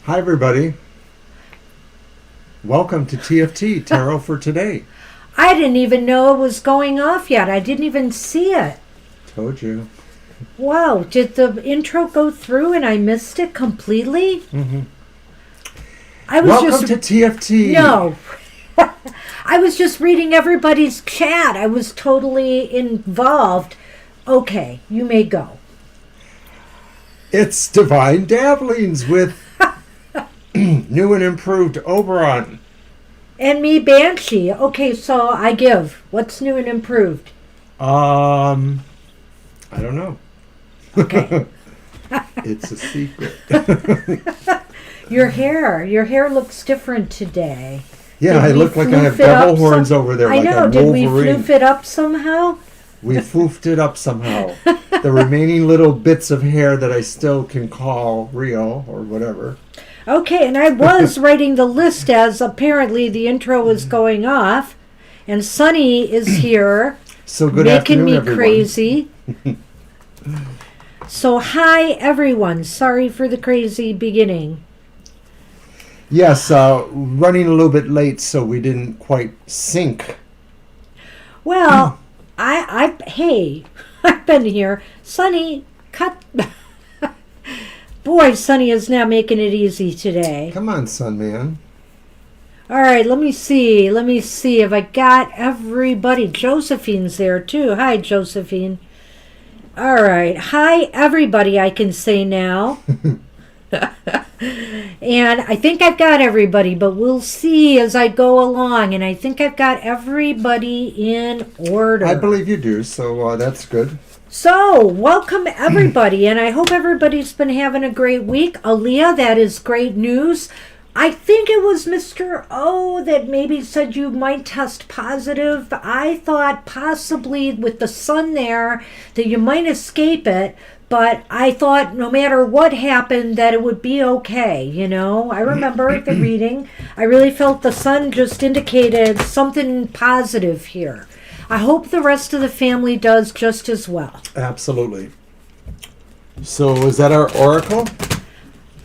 Hi, everybody. Welcome to TFT, Tarot for Today. I didn't even know it was going off yet. I didn't even see it. Told you. Wow, did the intro go through and I missed it completely? Mm-hmm. Welcome to TFT. No. I was just reading everybody's chat. I was totally involved. Okay, you may go. It's Divine Dabblings with new and improved Oberon. And me, Banshee. Okay, so I give. What's new and improved? I don't know. Okay. It's a secret. Your hair looks different today. Yeah, I look like I have devil horns over there. I like know. a Did we Wolverine. floof it up somehow? We foofed it up somehow. The remaining little bits of hair that I still can call real or whatever. Okay, and I was writing the list as apparently the intro was going off, and Sunny is here, So good making afternoon, me everyone. crazy. So hi everyone. Sorry for the crazy beginning. Yes, running a little bit late, so we didn't quite sync. Well, hey, I've been here. Sunny, cut. Boy, Sunny is not making it easy today. Come on, son, man. All right, let me see if I got everybody. Josephine's there too. Hi, Josephine. All right. Hi, everybody, I can say now. And I think I've got everybody, but we'll see as I go along. And I think I've got everybody in order. I believe you do, so that's good. So, welcome everybody, and I hope everybody's been having a great week. Aaliyah, that is great news. I think it was Mr. O that maybe said you might test positive. I thought possibly with the sun there that you might escape it, but I thought no matter what happened that it would be okay, you know. I remember the reading. I really felt the sun just indicated something positive here. I hope the rest of the family does just as well. Absolutely. So is that our oracle?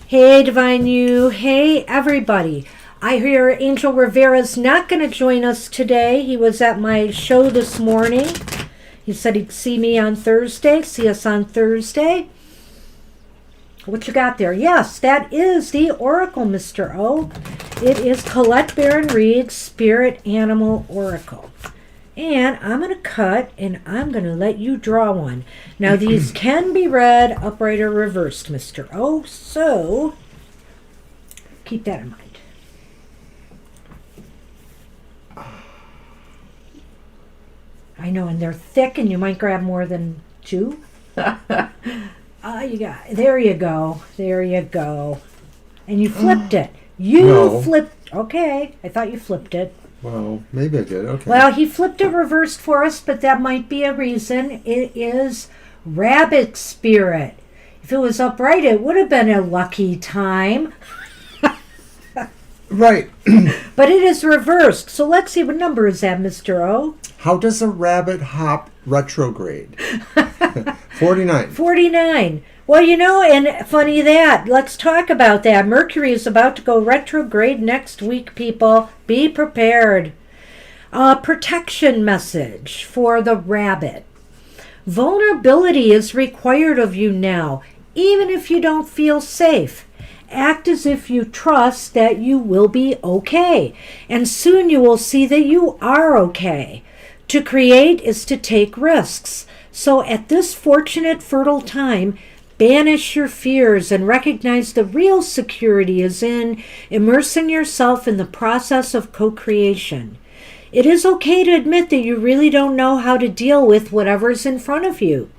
Hey, Divine You. Hey, everybody. I hear Angel Rivera's not going to join us today. He was at my show this morning. He said he'd see me on Thursday. See us on Thursday. What you got there? Yes, that is the oracle, Mr. O. It is Colette Baron Reed's Spirit Animal Oracle. And I'm going to cut, and I'm going to let you draw one. Now, these can be read upright or reversed, Mr. O, so keep that in mind. I know, and they're thick, and you might grab more than two. There you go. There you go. And you flipped it. No. Flipped. Okay, I thought you flipped it. Well, maybe I did. Okay. Well, he flipped it reversed for us, but that might be a reason. It is Rabbit Spirit. If it was upright, it would have been a lucky time. Right. But it is reversed. So let's see, what number is that, Mr. O? How does a rabbit hop retrograde? 49. 49. Well, you know, and funny that. Let's talk about that. Mercury is about to go retrograde next week, people. Be prepared. A protection message for the rabbit. Vulnerability is required of you now, even if you don't feel safe. Act as if you trust that you will be okay, and soon you will see that you are okay. To create is to take risks. So at this fortunate, fertile time, banish your fears and recognize the real security is in immersing yourself in the process of co-creation. It is okay to admit that you really don't know how to deal with whatever's in front of you.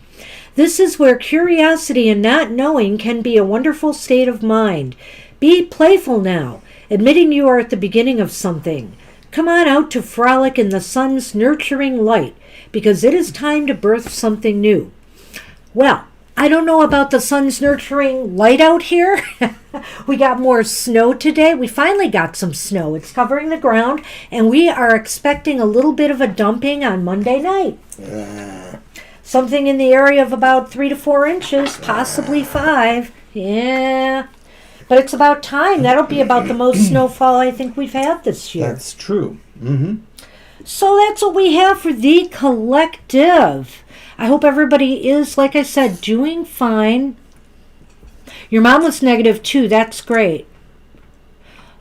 This is where curiosity and not knowing can be a wonderful state of mind. Be playful now, admitting you are at the beginning of something. Come on out to frolic in the sun's nurturing light, because it is time to birth something new. Well, I don't know about the sun's nurturing light out here. We got more snow today. We finally got some snow. It's covering the ground, and we are expecting a little bit of a dumping on Monday night. Something in the area of about 3 to 4 inches, possibly 5. Yeah. But it's about time. That'll be about the most snowfall I think we've had this year. That's true. Mm-hmm. So that's what we have for the collective. I hope everybody is, like I said, doing fine. Your mom was negative too. That's great.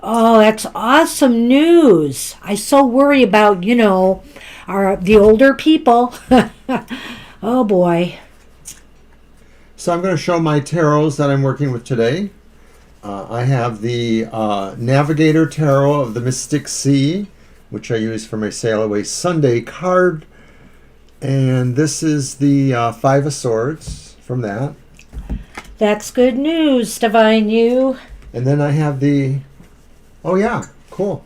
Oh, that's awesome news. I so worry about, the older people. Oh boy. So I'm going to show my tarots that I'm working with today. I have the Navigator Tarot of the Mystic Sea, which I use for my Sail Away Sunday card. And this is the Five of Swords from that. That's good news, Divine You. And then I have the... Oh, yeah. Cool.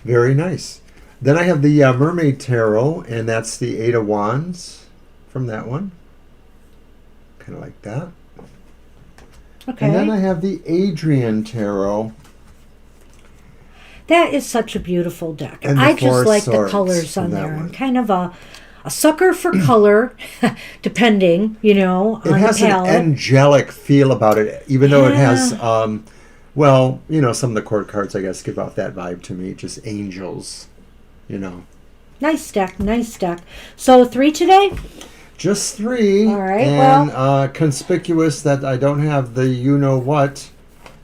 Very nice. Then I have the Mermaid Tarot, and that's the Eight of Wands from that one. Kind of like that. Okay. And then I have the Adrian Tarot. That is such a beautiful deck. And the I just Four like the Swords colors on from that there. one. I'm kind of a sucker for color, depending, It on has the an palette. angelic feel about it, even though it has, Yeah. some of the court cards, I guess, give off that vibe to me. Just angels, Nice deck, nice deck. So 3 today? Just 3. All right, And conspicuous that I don't have the you-know-what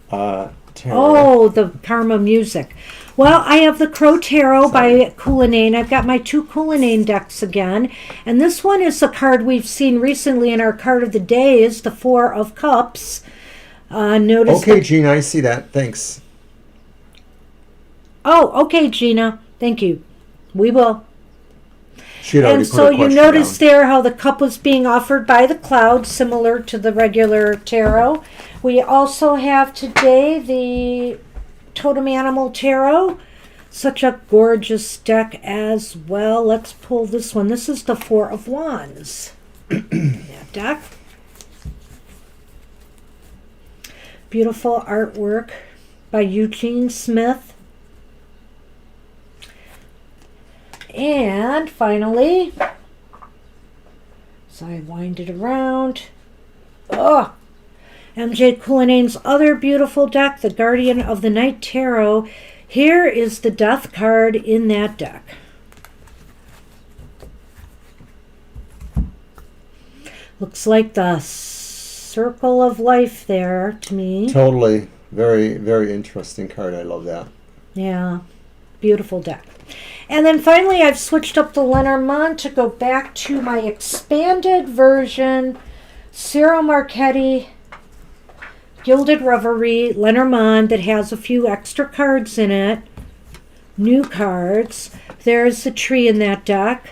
tarot. Oh, the Karma Music. Well, I have the Crow Tarot by Cullinane. I've got my 2 Cullinane decks again. And this one is a card we've seen recently in our card of the day is the Four of Cups. Notice Okay, Gina, I see that. Thanks. Oh, okay, Gina. Thank you. We will. She had already And put so her you question notice down. there how the cup was being offered by the cloud, similar to the regular tarot. We also have today the Totem Animal Tarot. Such a gorgeous deck as well. Let's pull this one. This is the Four of Wands. That deck. Beautiful artwork by Eugene Smith. And finally, so I wind it around. Oh, MJ Cullinane's other beautiful deck, the Guardian of the Night Tarot. Here is the Death card in that deck. Looks like the Circle of Life there to me. Totally. Very, very interesting card. I love that. Yeah, beautiful deck. And then finally, I've switched up the Lenormand to go back to my expanded version. Cyril Marchetti, Gilded Reverie, Lenormand, that has a few extra cards in it. New cards. There's the tree in that deck.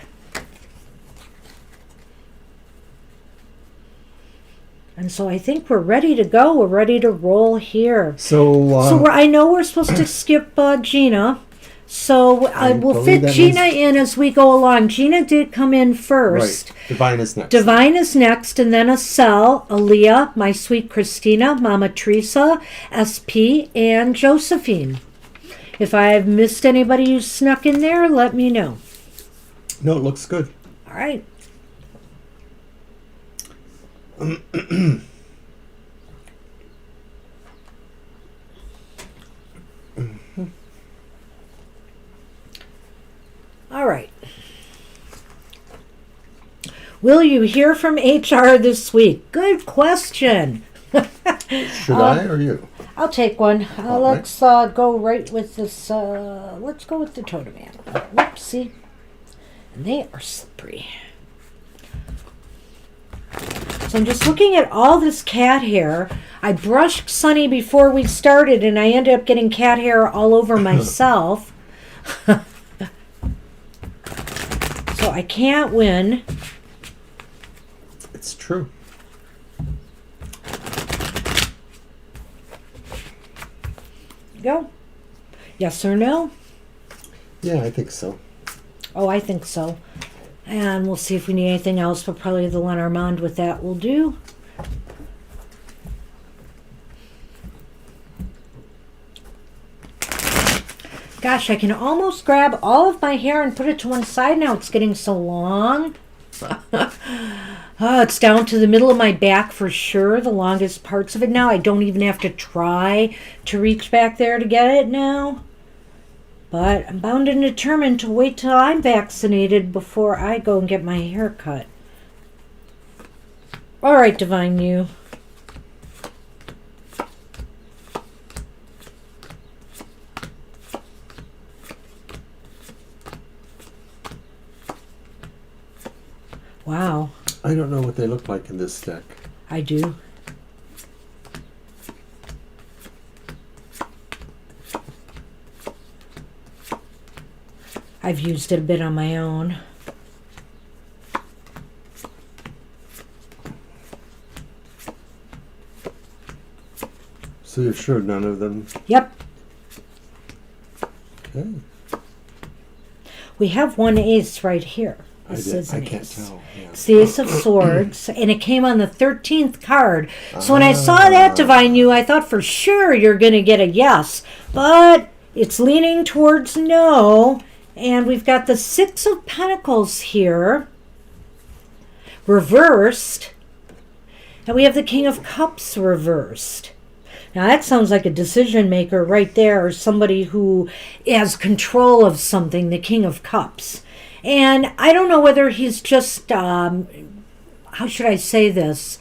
And so I think we're ready to go. We're ready to roll here. So I know we're supposed to skip Gina. So we'll believe fit that Gina means- in as we go along. Gina did come in first. right. Divine is next. Divine is next, and then Acel, Aaliyah, My Sweet Christina, Mama Teresa, SP, and Josephine. If I've missed anybody who's snuck in there, let me know. No, it looks good. All right. All right. Will you hear from HR this week? Good question. Should I or you? I'll take one. All right. Let's go right with this. Let's go with the totem animal. Whoopsie. And they are slippery. So I'm just looking at all this cat hair. I brushed Sunny before we started, and I ended up getting cat hair all over myself. So I can't win. It's true. Go. Yes or no? Yeah, I think so. Oh, I think so. And we'll see if we need anything else, but probably the Lenormand with that will do. Gosh, I can almost grab all of my hair and put it to one side now. It's getting so long. It's down to the middle of my back for sure, the longest parts of it now. I don't even have to try to reach back there to get it now. But I'm bound and determined to wait till I'm vaccinated before I go and get my hair cut. All right, Divine You. Wow. I don't know what they look like in this deck. I do. I've used it a bit on my own. So you're sure none of them? Yep. Okay. We have one ace right here. I can't tell. Yeah. It's the Ace of Swords, and it came on the 13th card. So when I saw that, Divine You, I thought for sure you're going to get a yes. But it's leaning towards no. And we've got the Six of Pentacles here, reversed. And we have the King of Cups reversed. Now that sounds like a decision maker right there, or somebody who has control of something, the King of Cups. And I don't know whether he's just, how should I say this,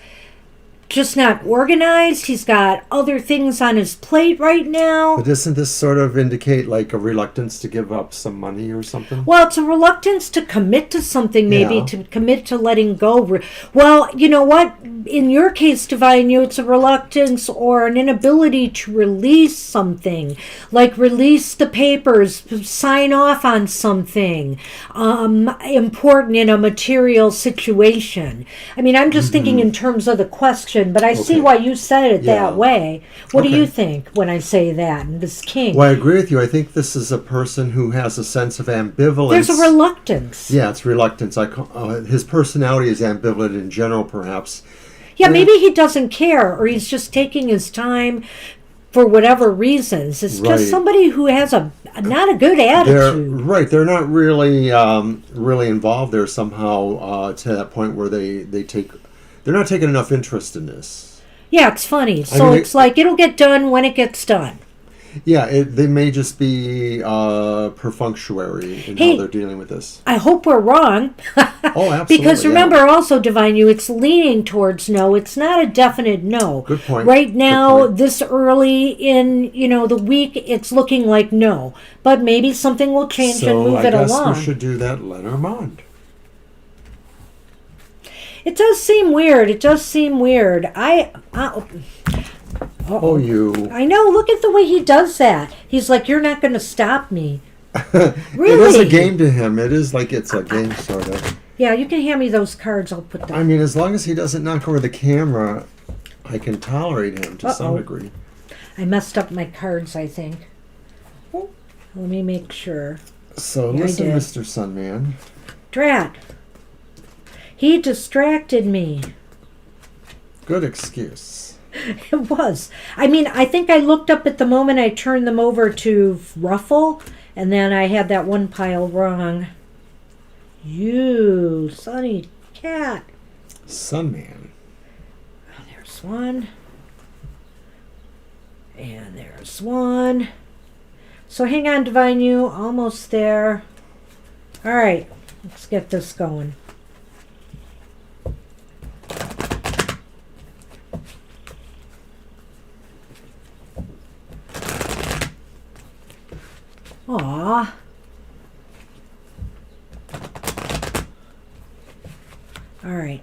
just not organized. He's got other things on his plate right now. But doesn't this sort of indicate like a reluctance to give up some money or something? Well, it's a reluctance to commit to something, maybe, Yeah. to commit to letting go. Well, you know what? In your case, Divine You, it's a reluctance or an inability to release something, like release the papers, sign off on something important in a material situation. I mean, I'm just thinking in terms of the question, but I see Okay. why you said it Yeah. that way. What do Okay. you think when I say that? And this king, Well, I agree with you. I think this is a person who has a sense of ambivalence. there's a reluctance. Yeah, it's reluctance. His personality is ambivalent in general, perhaps. Yeah, maybe he doesn't care, or he's just taking his time for whatever reasons. It's Right. just somebody who has not a good attitude. They're not really really involved there somehow to that point where they're not taking enough interest in this. Yeah, it's funny. So mean, it's like it'll get done when it gets done. Yeah, they may just be perfunctory in Hey, how they're dealing with this. I hope we're wrong. Oh, absolutely. Because remember also, Divine You, it's leaning towards no. It's not a definite no. Good point. Right now, Good point. this early in the week, it's looking like no. But maybe something will change and move it I guess along. we should do that Lenormand. It does seem weird. It does seem weird. Oh, you. I know. Look at the way he does that. He's like, "You're not going to stop me." It Really? is a game to him. It is like it's a game, sort of. Yeah, you can hand me those cards. I'll put them. I mean, as long as he doesn't knock over the camera, I can tolerate him to some Uh-oh. degree. I messed up my cards, I think. Let me make sure. So Yeah, I listen, did. Mr. Sunman. Drat. He distracted me. Good excuse. It was. I mean, I think I looked up at the moment I turned them over to Ruffle, and then I had that one pile wrong. You, sonny cat. Sunman. There's one. And there's one. So hang on, Divine You. Almost there. All right. Let's get this going. Aw. All right.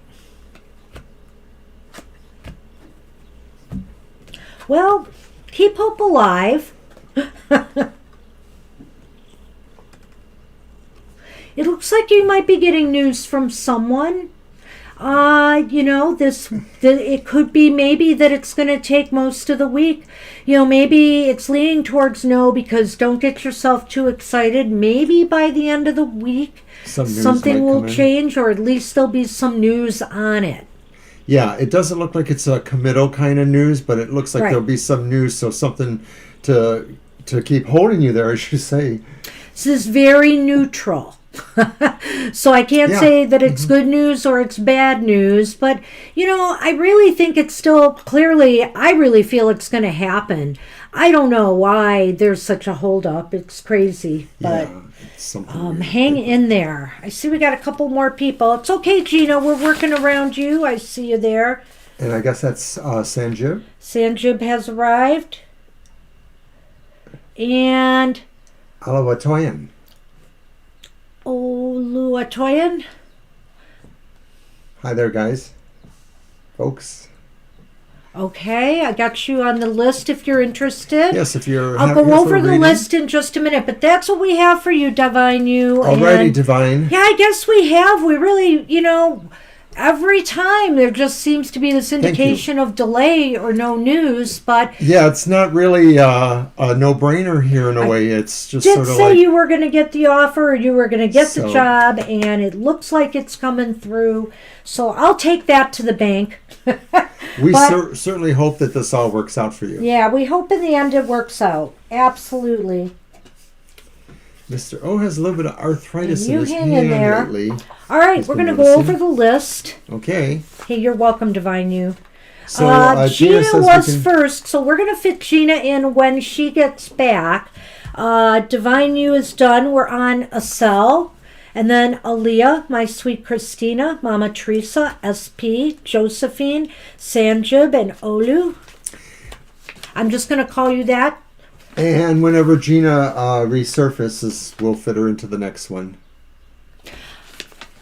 Well, keep hope alive. It looks like you might be getting news from someone. It could be maybe that it's going to take most of the week. Maybe it's leaning towards no, because don't get yourself too excited. Maybe by the end of the week, something will change, or at least there'll be some news on it. Yeah, it doesn't look like it's a committal kind of news, but it looks like Right. there'll be some news, so something to keep holding you there, as you say. This is very neutral. So I can't Yeah. say that it's good news or it's bad news, but I really think it's still clearly, I really feel it's going to happen. I don't know why there's such a holdup. It's crazy, but Yeah, it's something weird. hang in there. I see we got a couple more people. It's okay, Gina. We're working around you. I see you there. And I guess that's Sanjib. Sanjib has arrived. And Alawatoyan. Oluwatoyan. Hi there, guys. Folks. Okay, I got you on the list if you're interested. Yes, if you're... I'll here go for over a the reading. list in just a minute, but that's what we have for you, Divine You. Alrighty, And Divine. yeah, I guess we have. We really, every time there just seems to be this indication of delay or no news, but Yeah, it's not really a no-brainer here in a way. It's just did sort of say like... you were going to get the offer or you were going to get the So- job, and it looks like it's coming through. So I'll take that to the bank. We But- certainly hope that this all works out for you. Yeah, we hope in the end it works out. Absolutely. Mr. O has a little bit of arthritis And in you his hang hand in there. lately. All right, He's we're been going to go noticing. over the list. Okay. Hey, you're welcome, Divine You. So Gina says was we can... first, so we're going to fit Gina in when she gets back. Divine You is done. We're on Acel. And then Aaliyah, my sweet Christina, Mama Teresa, SP, Josephine, Sanjib, and Olu. I'm just going to call you that. And whenever Gina resurfaces, we'll fit her into the next one.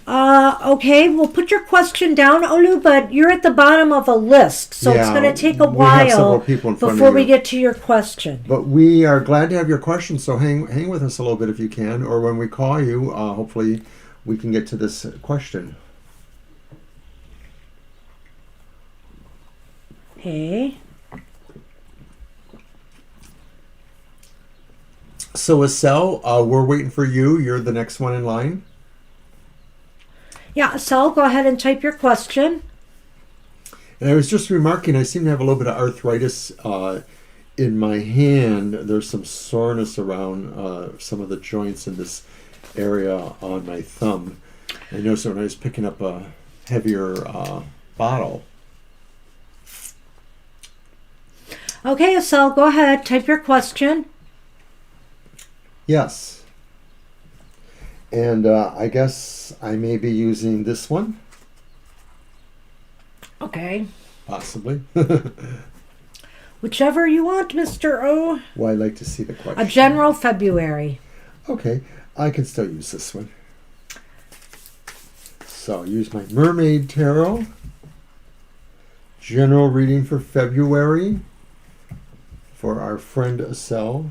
Okay, we'll put your question down, Olu, but you're at the bottom of a list, so it's Yeah, going to take a we have several while people in front of before we you. get to your question. But we are glad to have your questions, so hang with us a little bit if you can, or when we call you, hopefully we can get to this question. Okay. So Acel, we're waiting for you. You're the next one in line. Yeah, so go ahead and type your question. And I was just remarking, I seem to have a little bit of arthritis in my hand. There's some soreness around some of the joints in this area on my thumb. I noticed when I was picking up a heavier bottle. Okay, Asel, go ahead, type your question. Yes. And I guess I may be using this one, Okay. possibly. Whichever you want, Mr. O. Well, I'd like to see the question. A general February. Okay, I can still use this one. So I'll use my Mermaid Tarot. General reading for February for our friend Acel.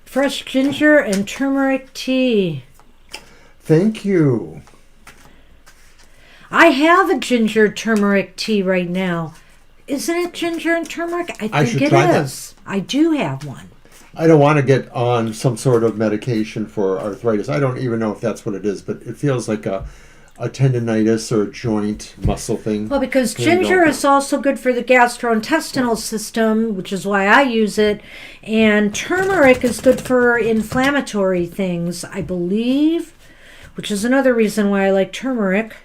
Fresh ginger and turmeric tea. Thank you. I have a ginger turmeric tea right now. Isn't it ginger and turmeric? I should think it try that. is. I do have one. I don't want to get on some sort of medication for arthritis. I don't even know if that's what it is, but it feels like a tendonitis or a joint muscle thing. Well, because There you ginger go. is also good for the gastrointestinal system, which is why I use it. And turmeric is good for inflammatory things, I believe, which is another reason why I like turmeric.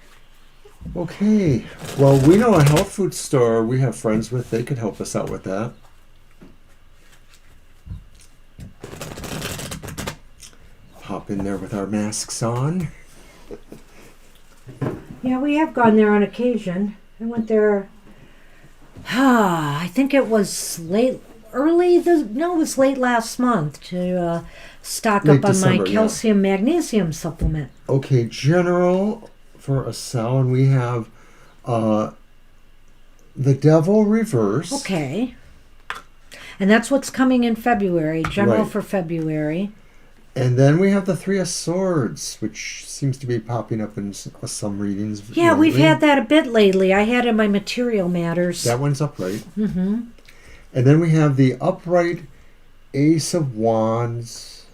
Okay. Well, we know a health food store we have friends with. They could help us out with that. Hop in there with our masks on. Yeah, we have gone there on occasion. I went there, I think it was it was late last month to stock Late up on December, my yeah. calcium magnesium supplement. Okay, general for Acel, and we have the Devil reverse. Okay. And that's what's coming in February, general Right. for February. And then we have the Three of Swords, which seems to be popping up in some readings. Yeah, we've lately. had that a bit lately. I had it in my material matters. That one's upright. Mm-hmm. And then we have the upright Ace of Wands.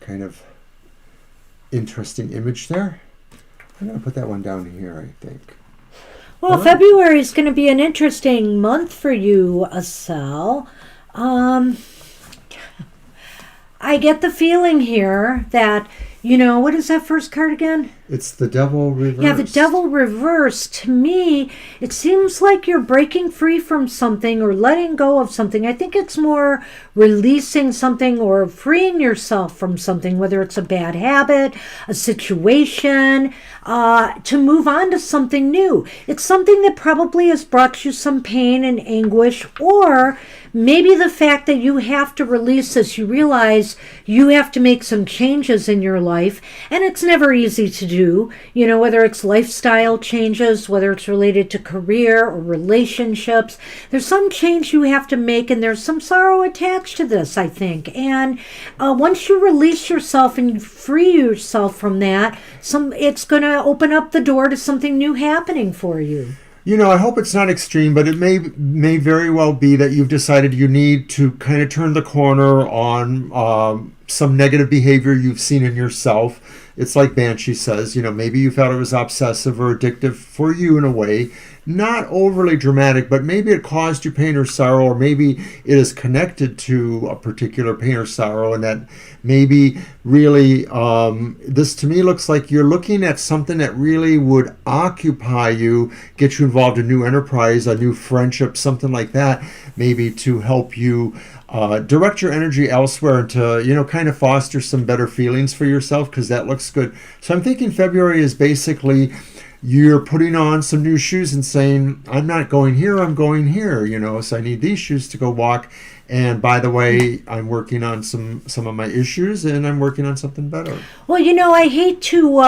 Kind of interesting image there. I'm going to put that one down here, I think. Well, All right. February is going to be an interesting month for you, Acel. Um, I get the feeling here that, what is that first card again? It's the devil reversed. Yeah, the devil reversed. To me, it seems like you're breaking free from something or letting go of something. I think it's more releasing something or freeing yourself from something, whether it's a bad habit, a situation, to move on to something new. It's something that probably has brought you some pain and anguish, or maybe the fact that you have to release this, you realize you have to make some changes in your life, and it's never easy to do. Whether it's lifestyle changes, whether it's related to career or relationships, there's some change you have to make, and there's some sorrow attached to this, I think. And once you release yourself and you free yourself from that, it's going to open up the door to something new happening for you. I hope it's not extreme, but it may very well be that you've decided you need to kind of turn the corner on some negative behavior you've seen in yourself. It's like Banshee says, maybe you felt it was obsessive or addictive for you in a way. Not overly dramatic, but maybe it caused you pain or sorrow, or maybe it is connected to a particular pain or sorrow, and that maybe really, this to me looks like you're looking at something that really would occupy you, get you involved in a new enterprise, a new friendship, something like that, maybe to help you direct your energy elsewhere and to, kind of foster some better feelings for yourself, because that looks good. So I'm thinking February is basically you're putting on some new shoes and saying, I'm not going here, I'm going here, so I need these shoes to go walk. And by the way, I'm working on some of my issues, and I'm working on something better. Well, I hate to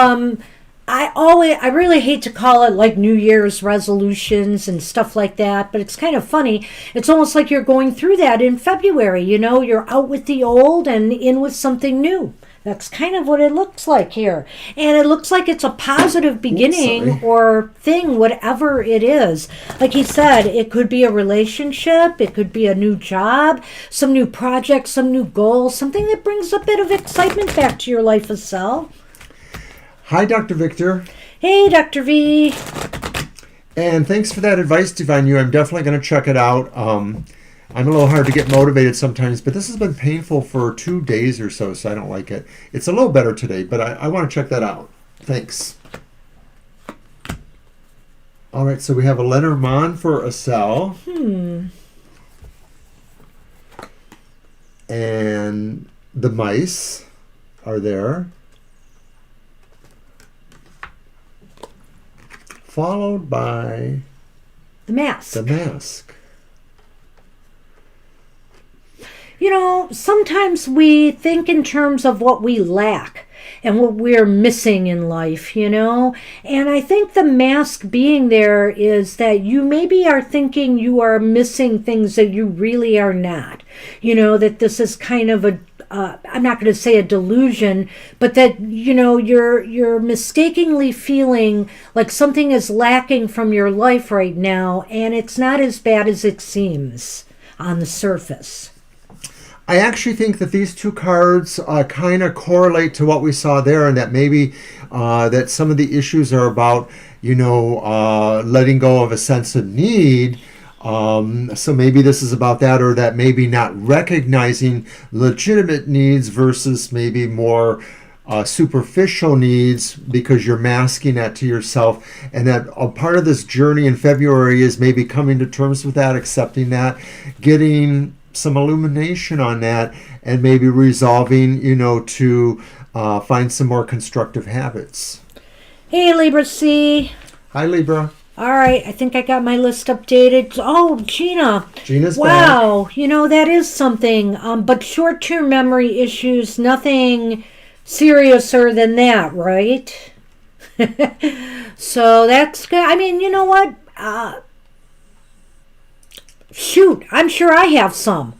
I really hate to call it like New Year's resolutions and stuff like that, but it's kind of funny. It's almost like you're going through that in February, you're out with the old and in with something new. That's kind of what it looks like here. And it looks like it's a positive beginning or thing, whatever it is. Like he said, it could be a relationship, it could be a new job, some new project, some new goal, something that brings a bit of excitement back to your life as well. Hi, Dr. Victor. Hey, Dr. V. And thanks for that advice, Divine You. I'm definitely going to check it out. I'm a little hard to get motivated sometimes, but this has been painful for 2 days or so I don't like it. It's a little better today, but I want to check that out. Thanks. All right, so we have a Lenormand for Acel. And the mice are there. Followed by the mask. The mask. Sometimes we think in terms of what we lack and what we're missing in life, and I think the mask being there is that you maybe are thinking you are missing things that you really are not, that this is kind of I'm not going to say a delusion, but that, you're mistakenly feeling like something is lacking from your life right now, and it's not as bad as it seems on the surface. I actually think that these two cards kind of correlate to what we saw there, and that maybe that some of the issues are about, letting go of a sense of need. So maybe this is about that, or that maybe not recognizing legitimate needs versus maybe more superficial needs, because you're masking that to yourself. And that a part of this journey in February is maybe coming to terms with that, accepting that, getting some illumination on that, and maybe resolving, to find some more constructive habits. Hey, Libra C. Hi, Libra. All right, I think I got my list updated. Oh, Gina. Gina's wow, back. That is something. But short-term memory issues, nothing seriouser than that, right? So that's good. I mean, you know what? Shoot, I'm sure I have some.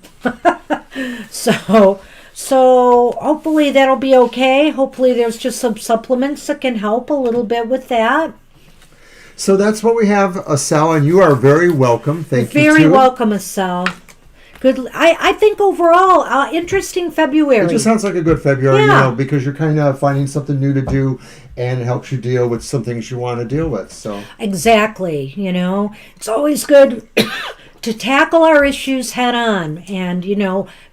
So hopefully that'll be okay. Hopefully there's just some supplements that can help a little bit with that. So that's what we have, Acel, and you are very welcome. Thank you. Very welcome, Acel. Good. I think overall, interesting February. It just sounds like a good February, yeah. Because you're kind of finding something new to do, and it helps you deal with some things you want to deal with. So exactly, it's always good to tackle our issues head on and,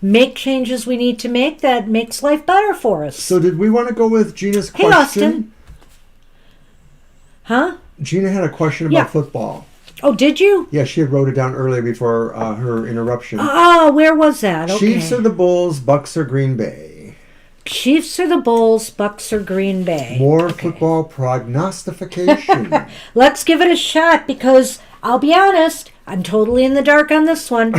make changes we need to make that makes life better for us. So did we want to go with Gina's Hey, question? Austin. Huh? Gina had a question about Yeah. football. Oh, did you? Yeah, she had wrote it down earlier before her interruption. Oh, where was that? Okay. Chiefs are the Bulls, Bucks are Green Bay. Chiefs are the Bulls, Bucks are Green Bay. More football prognostication. Let's give it a shot because I'll be honest, I'm totally in the dark on this one.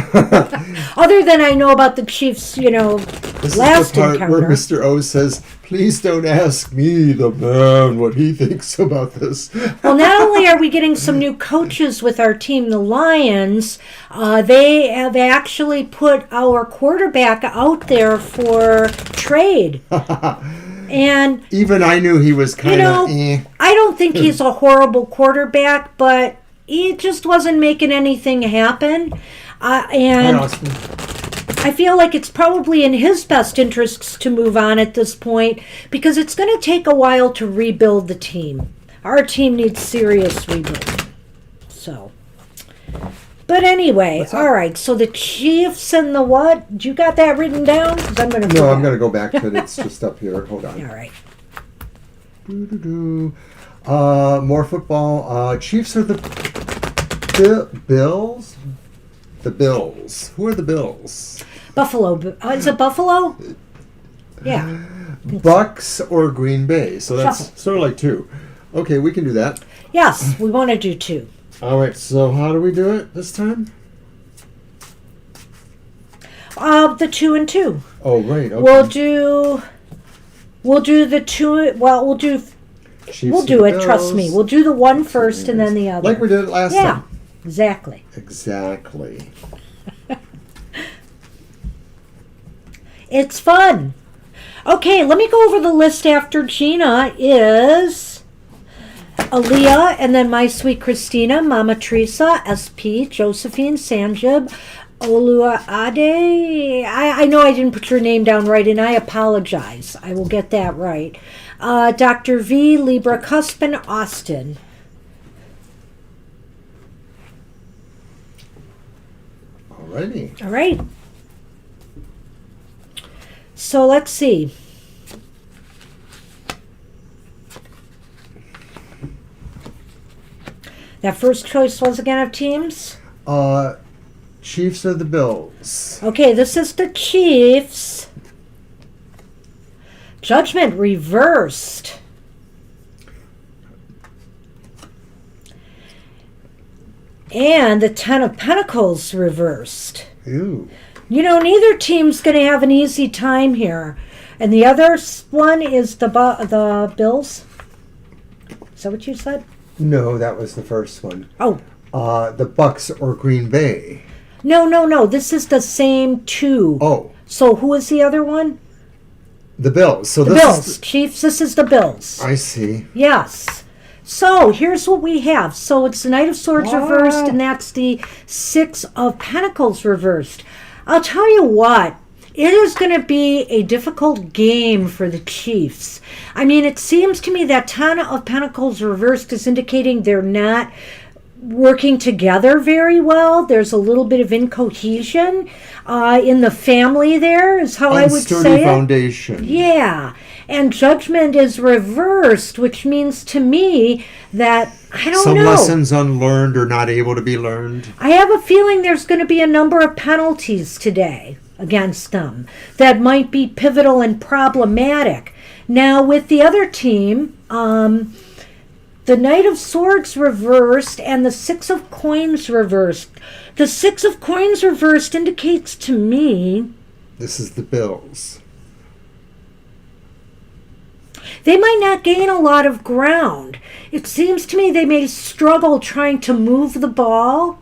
Other than I know about the Chiefs, This last is the part encounter. where Mr. O says, "Please don't ask me, the man, what he thinks about this." Well, not only are we getting some new coaches with our team, the Lions, they have actually put our quarterback out there for trade. And Even I knew he was kind of I don't think he's a horrible quarterback, but he just wasn't making anything happen. And I feel like it's probably in his best interests to move on at this point because it's going to take a while to rebuild the team. Our team needs serious rebuilding. So, but anyway, all right. So the Chiefs and the what? You got that written down? 'Cause I'm going to. No, I'm going to go back to it. It's just up here. Hold on. All right. More football. Chiefs are the Bills. The Bills. Who are the Bills? Buffalo. Is it Buffalo? Yeah. Bucks or Green Bay. So that's Shuffle. sort of like two. Okay, we can do that. Yes, we want to do two. All right, so how do we do it this time? The 2 and 2. Oh, right. Okay. We'll do the two. Well, we'll do Chiefs do and it. Trust me. Bills. We'll do the one first and then the other. Like we did it last Yeah, time. exactly. Exactly. It's fun. Okay, let me go over the list after Gina is Aaliyah, and then My Sweet Christina, Mama Teresa, SP, Josephine, Sanjib, Oluade. I know I didn't put your name down right, and I apologize. I will get that right. Dr. V, Libra Cuspin, Austin. Alrighty. All right. So let's see. That first choice was again of teams? Chiefs or the Bills? Okay, this is the Chiefs. Judgment reversed. And the Ten of Pentacles reversed. Ew. Neither team's going to have an easy time here. And the other one is the Bills. Is that what you said? No, that was the first one. Oh. The Bucks or Green Bay? No. This is the same two. Oh. So who is the other one? The Bills. So The this Bills. is Chiefs, this is the Bills. I see. Yes. So here's what we have. So it's the Knight of Swords reversed, and that's the Six of Pentacles reversed. I'll tell you what, it is going to be a difficult game for the Chiefs. I mean, it seems to me that Ten of Pentacles reversed is indicating they're not working together very well. There's a little bit of incohesion in the family there, is how I would Unsturdy say it. foundation. Yeah. And Judgment is reversed, which means to me that, I don't Some know. lessons unlearned or not able to be learned. I have a feeling there's going to be a number of penalties today against them that might be pivotal and problematic. Now, with the other team, the Knight of Swords reversed and the Six of Coins reversed. The Six of Coins reversed indicates to me This is the Bills. they might not gain a lot of ground. It seems to me they may struggle trying to move the ball.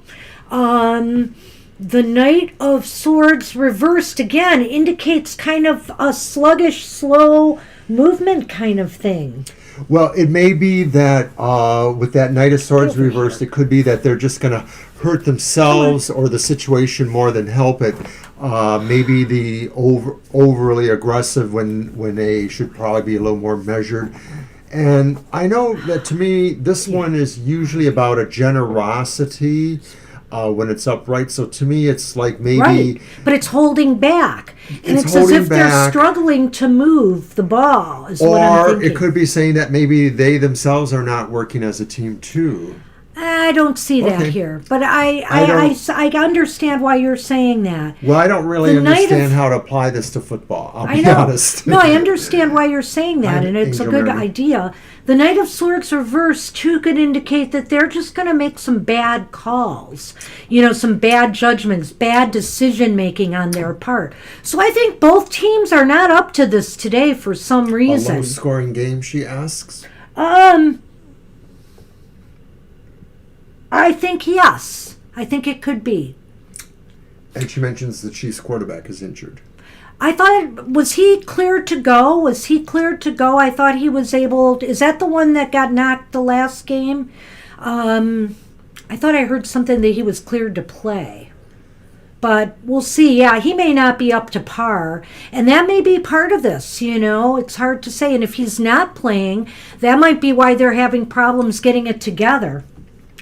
The Knight of Swords reversed again indicates kind of a sluggish, slow movement kind of thing. Well, it may be that with that Knight of Swords Over reversed, here. it could be that they're just going to hurt themselves or the situation more than help it. Maybe the overly aggressive when they should probably be a little more measured. And I know that to me, this one is usually about a generosity. when it's upright. So to me, it's like maybe Right, but it's holding back. And It's it's as holding if they're back. struggling to move the ball, is what I'm or thinking. it could be saying that maybe they themselves are not working as a team too. I don't see that Okay. here, but I I understand why you're saying that. Well, I don't really The Knight understand of- how to apply this to football. I'll I be know. honest. No, I understand why you're saying that, Hi, and it's a Angel good Mary. idea. The Knight of Swords reversed, too, could indicate that they're just going to make some bad calls. Some bad judgments, bad decision-making on their part. So I think both teams are not up to this today for some A reason. low-scoring game, she asks. I think yes. I think it could be. And she mentions the Chiefs quarterback is injured. I thought, was he cleared to go? Was he cleared to go? I thought he was able. Is that the one that got knocked the last game? I thought I heard something that he was cleared to play. But we'll see. Yeah, he may not be up to par. And that may be part of this, It's hard to say. And if he's not playing, that might be why they're having problems getting it together.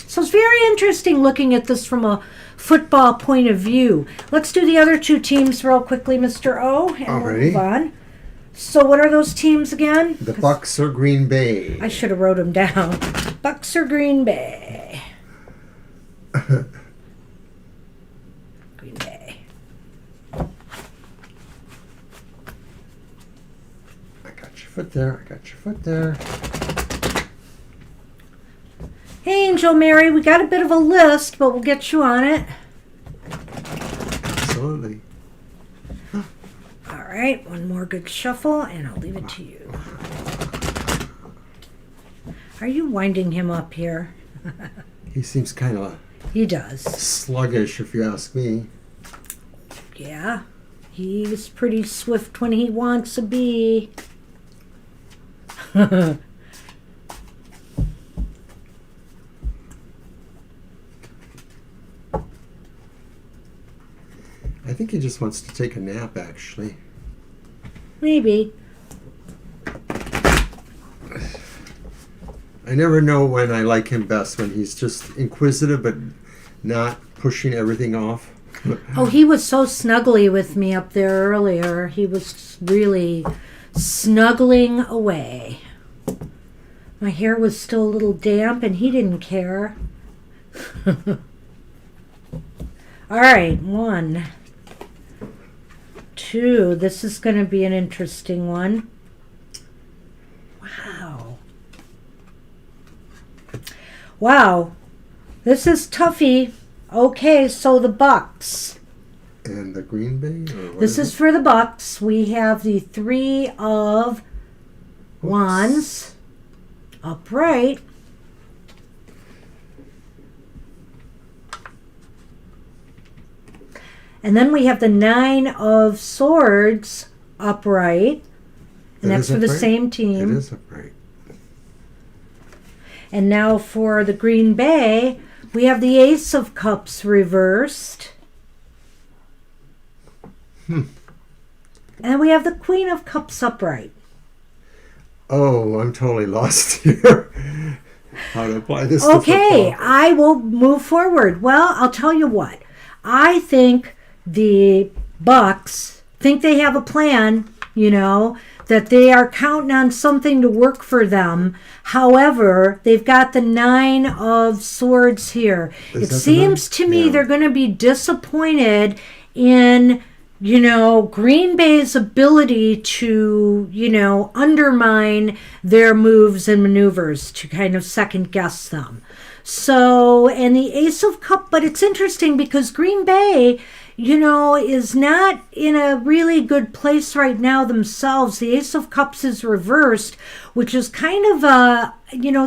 So it's very interesting looking at this from a football point of view. Let's do the other two teams real quickly, Mr. O, and we'll Alrighty. move on. So what are those teams again? The Bucks or Green Bay? I should have wrote them down. Bucks or Green Bay? Green Bay. I got your foot there. I got your foot there. Hey, Angel Mary, we got a bit of a list, but we'll get you on it. Absolutely. All right, one more good shuffle, and I'll leave it to you. Are you winding him up here? He seems kind of He does. sluggish, if you ask me. Yeah, he's pretty swift when he wants to be. I think he just wants to take a nap, actually. Maybe. I never know when I like him best, when he's just inquisitive but not pushing everything off. Oh, he was so snuggly with me up there earlier. He was really snuggling away. My hair was still a little damp, and he didn't care. All right, 1, 2. This is going to be an interesting one. Wow. Wow. This is toughy. Okay, so the Bucks. And the Green Bay? Or what This is for the Bucks. We have the 3 of Wands upright. And then we have the 9 of Swords upright. And It that's is for the upright? same team. It is upright. And now for the Green Bay, we have the Ace of Cups reversed. And we have the Queen of Cups upright. Oh, I'm totally lost here. How to apply this to Okay, football. I will move forward. Well, I'll tell you what. I think the Bucks think they have a plan, that they are counting on something to work for them. However, they've got the 9 of Swords here. Is It that the seems 9? to me Yeah. they're going to be disappointed in Green Bay's ability to, undermine their moves and maneuvers, to kind of second guess them. So, and the Ace of Cup, but it's interesting because Green Bay, is not in a really good place right now themselves. The Ace of Cups is reversed, which is kind of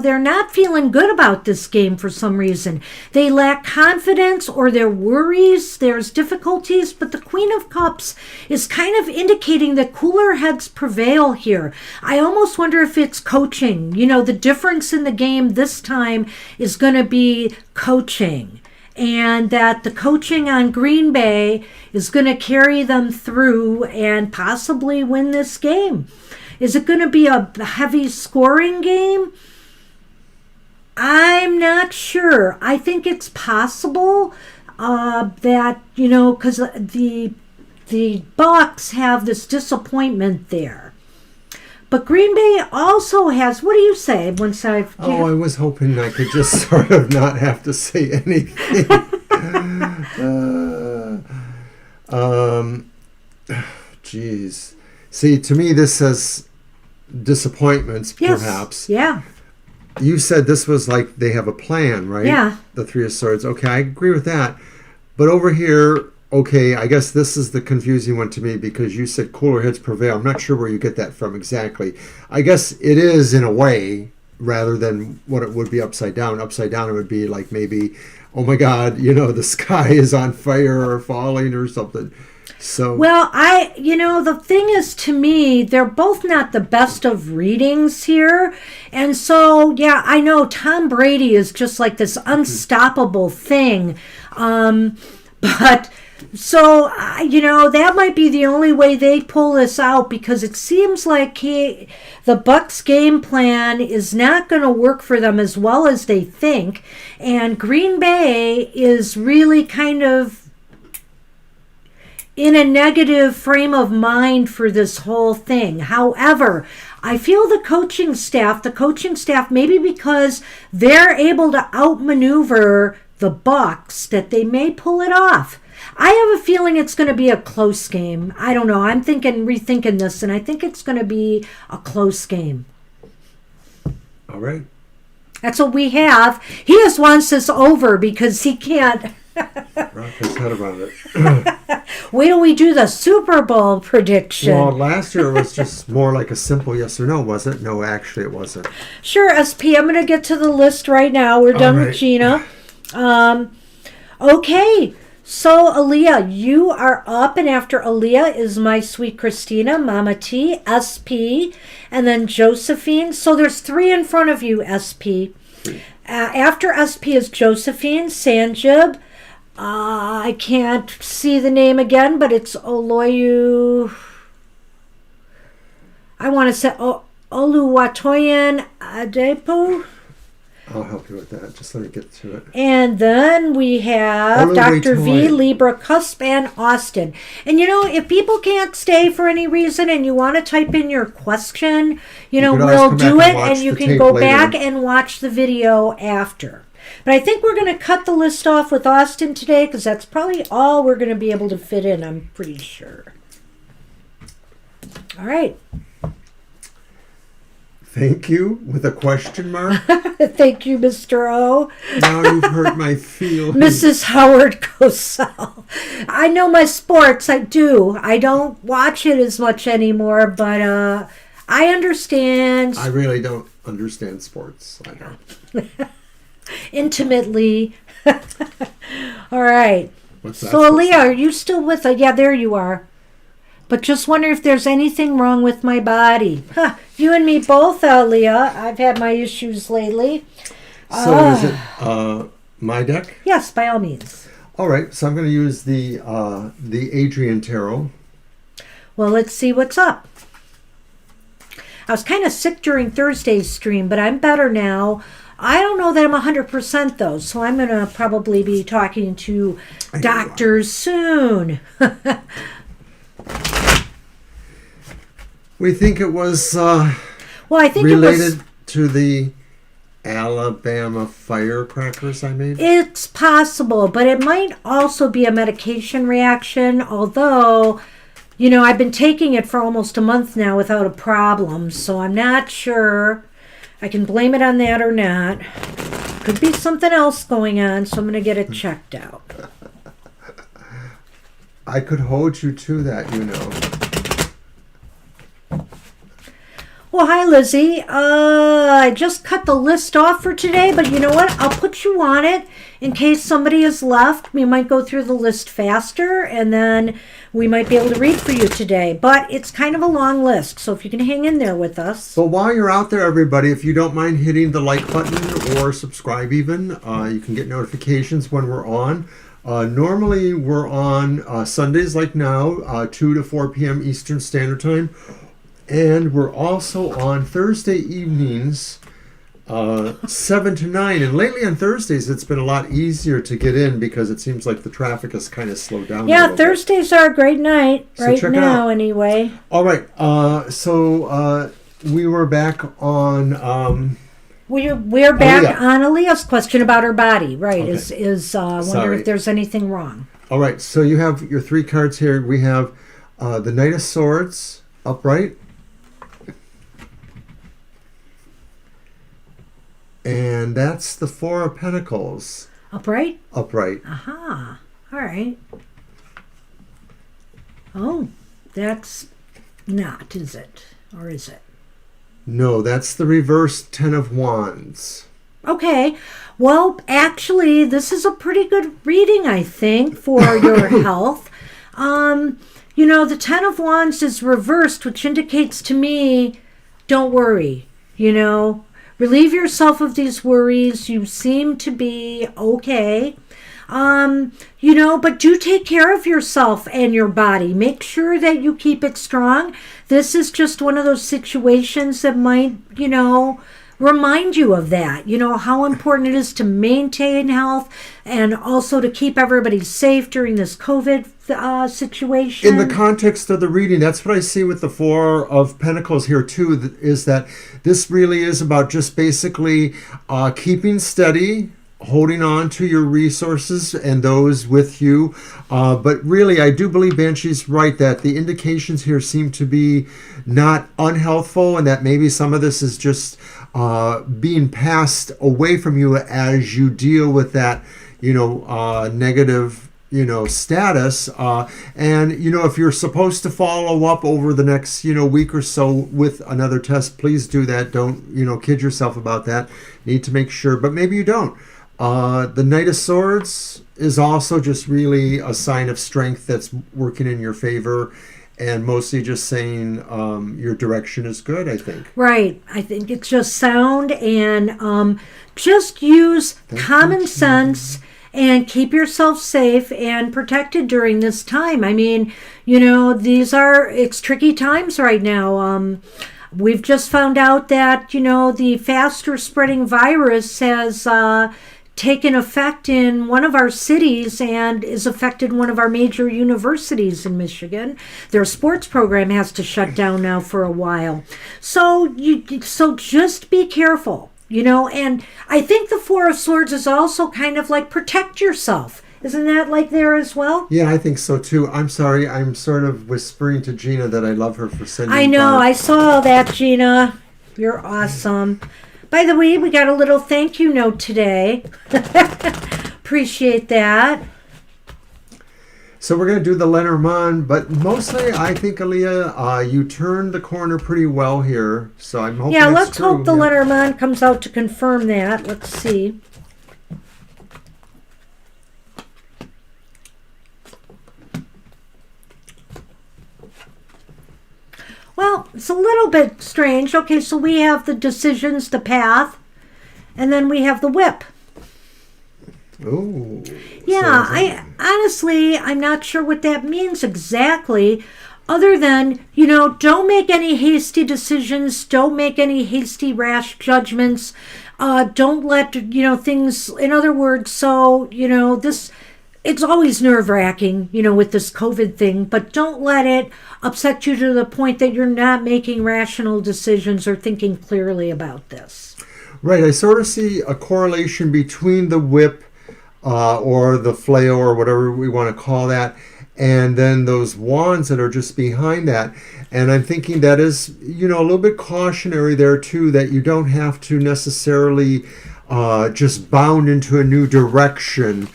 they're not feeling good about this game for some reason. They lack confidence, or their worries, there's difficulties, but the Queen of Cups is kind of indicating that cooler heads prevail here. I almost wonder if it's coaching. The difference in the game this time is going to be coaching. And that the coaching on Green Bay is going to carry them through and possibly win this game. Is it going to be a heavy scoring game? I'm not sure. I think it's possible that, because the Bucks have this disappointment there. But Green Bay also has, what do you say once I've... Oh, I was hoping I could just sort of not have to say anything. Geez. See, to me, this says disappointments, Yes. perhaps. Yeah. You said this was like they have a plan, right? Yeah. The Three of Swords. Okay, I agree with that. But over here, okay, I guess this is the confusing one to me because you said cooler heads prevail. I'm not sure where you get that from exactly. I guess it is in a way rather than what it would be upside down. Upside down, it would be like maybe, oh my God, the sky is on fire or falling or something. So Well, the thing is, to me, they're both not the best of readings here. And so, yeah, I know Tom Brady is just like this unstoppable thing. But so, that might be the only way they pull this out because it seems like the Bucks' game plan is not going to work for them as well as they think. And Green Bay is really kind of in a negative frame of mind for this whole thing. However, I feel the coaching staff, maybe because they're able to outmaneuver the Bucks, that they may pull it off. I have a feeling it's going to be a close game. I don't know. I'm rethinking this, and I think it's going to be a close game. all right. That's what we have. He just wants this over because he can't. Wrap his head around it. Wait till we do the Super Bowl prediction. Well, last year it was just more like a simple yes or no, was it? No, actually it wasn't. Sure, SP. I'm going to get to the list right now. We're done All right. with Gina. Okay. So, Aaliyah, you are up, and after Aaliyah is my sweet Christina, Mama T, SP, and then Josephine. So there's 3 in front of you, SP. After SP is Josephine, Sanjib. I can't see the name again, but it's Oloyu. I want to say Oluwatoyin Adepo. I'll help you with that. Just let me get to it. And then we have Dr. V, Libra, Cusp, and Austin. And if people can't stay for any reason and you want to type in your question, we'll do it and you can go back and watch the video after. But I think we're going to cut the list off with Austin today because that's probably all we're going to be able to fit in, I'm pretty sure. All right. Thank you, with a question mark. Thank you, Mr. O. Now you've hurt my feelings. Mrs. Howard Cosell. I know my sports, I do. I don't watch it as much anymore, but I understand. I really don't understand sports. I don't. Intimately. All right. What's that? So, Aaliyah, are you still with us? Yeah, there you are. But just wonder if there's anything wrong with my body. Huh, you and me both, Aaliyah. I've had my issues lately. So is it my deck? Yes, by all means. All right. So I'm going to use the Adrian Tarot. Well, let's see what's up. I was kind of sick during Thursday's stream, but I'm better now. I don't know that I'm 100% though, so I'm going to probably be talking to doctors soon. We think it was I think related to the Alabama firecrackers I made. It's possible, but it might also be a medication reaction, although, I've been taking it for almost a month now without a problem, so I'm not sure I can blame it on that or not. Could be something else going on, so I'm going to get it checked out. I could hold you to that, Well, hi, Lizzie. I just cut the list off for today, but you know what? I'll put you on it in case somebody is left. We might go through the list faster, and then we might be able to read for you today. But it's kind of a long list, so if you can hang in there with us. So while you're out there, everybody, if you don't mind hitting the like button or subscribe even, you can get notifications when we're on. Normally, we're on Sundays like now, 2 to 4 p.m. Eastern Standard Time. And we're also on Thursday evenings 7 to 9. And lately on Thursdays, it's been a lot easier to get in because it seems like the traffic has kind of slowed down. Yeah, Thursdays are a great night right now, anyway. All right. So we were back on. We're back on Aaliyah's question about her body. Right? Okay. Wonder if there's anything wrong. All right. So you have your 3 cards here. We have the Knight of Swords upright. And that's the 4 of Pentacles. Upright? Upright. Aha. All right. Oh, that's not, is it? Or is it? No, that's the reverse 10 of Wands. Okay. Well, actually, this is a pretty good reading, I think, for your health. The 10 of Wands is reversed, which indicates to me, don't worry, Relieve yourself of these worries. You seem to be okay. But do take care of yourself and your body. Make sure that you keep it strong. This is just one of those situations that might, remind you of that. How important it is to maintain health and also to keep everybody safe during this COVID situation. In the context of the reading, that's what I see with the 4 of Pentacles here too, is that this really is about just basically keeping steady, holding on to your resources and those with you. But really, I do believe Banshee's right that the indications here seem to be not unhealthful, and that maybe some of this is just being passed away from you as you deal with that, negative status. And if you're supposed to follow up over the next, week or so with another test, please do that. Don't, kid yourself about that. Need to make sure, but maybe you don't. The Knight of Swords is also just really a sign of strength that's working in your favor, and mostly just saying your direction is good, I think. Right. I think it's just sound, and just use common sense and keep yourself safe and protected during this time. I mean, it's tricky times right now. We've just found out that, the faster spreading virus has taken effect in one of our cities and is affected one of our major universities in Michigan. Their sports program has to shut down now for a while. So just be careful. And I think the 4 of Swords is also kind of like protect yourself. Isn't that like there as well? Yeah, I think so too. I'm sorry. I'm sort of whispering to Gina that I love her for sending I know. Barb. I saw that, Gina. You're awesome. By the way, we got a little thank you note today. Appreciate that. So we're going to do the Lenormand, but mostly I think, Aaliyah, you turned the corner pretty well here. So I'm hoping let's hope the Lenormand comes out to confirm that. Let's see. Well, it's a little bit strange. Okay, so we have the decisions, the path, and then we have the whip. Oh. Yeah, I'm not sure what that means exactly, other than, don't make any hasty decisions, don't make any hasty rash judgments, don't let, things, in other words, so, it's always nerve-wracking, with this COVID thing, but don't let it upset you to the point that you're not making rational decisions or thinking clearly about this. Right, I sort of see a correlation between the whip or the flail or whatever we want to call that, and then those wands that are just behind that. And I'm thinking that is, a little bit cautionary there too, that you don't have to necessarily just bound into a new direction.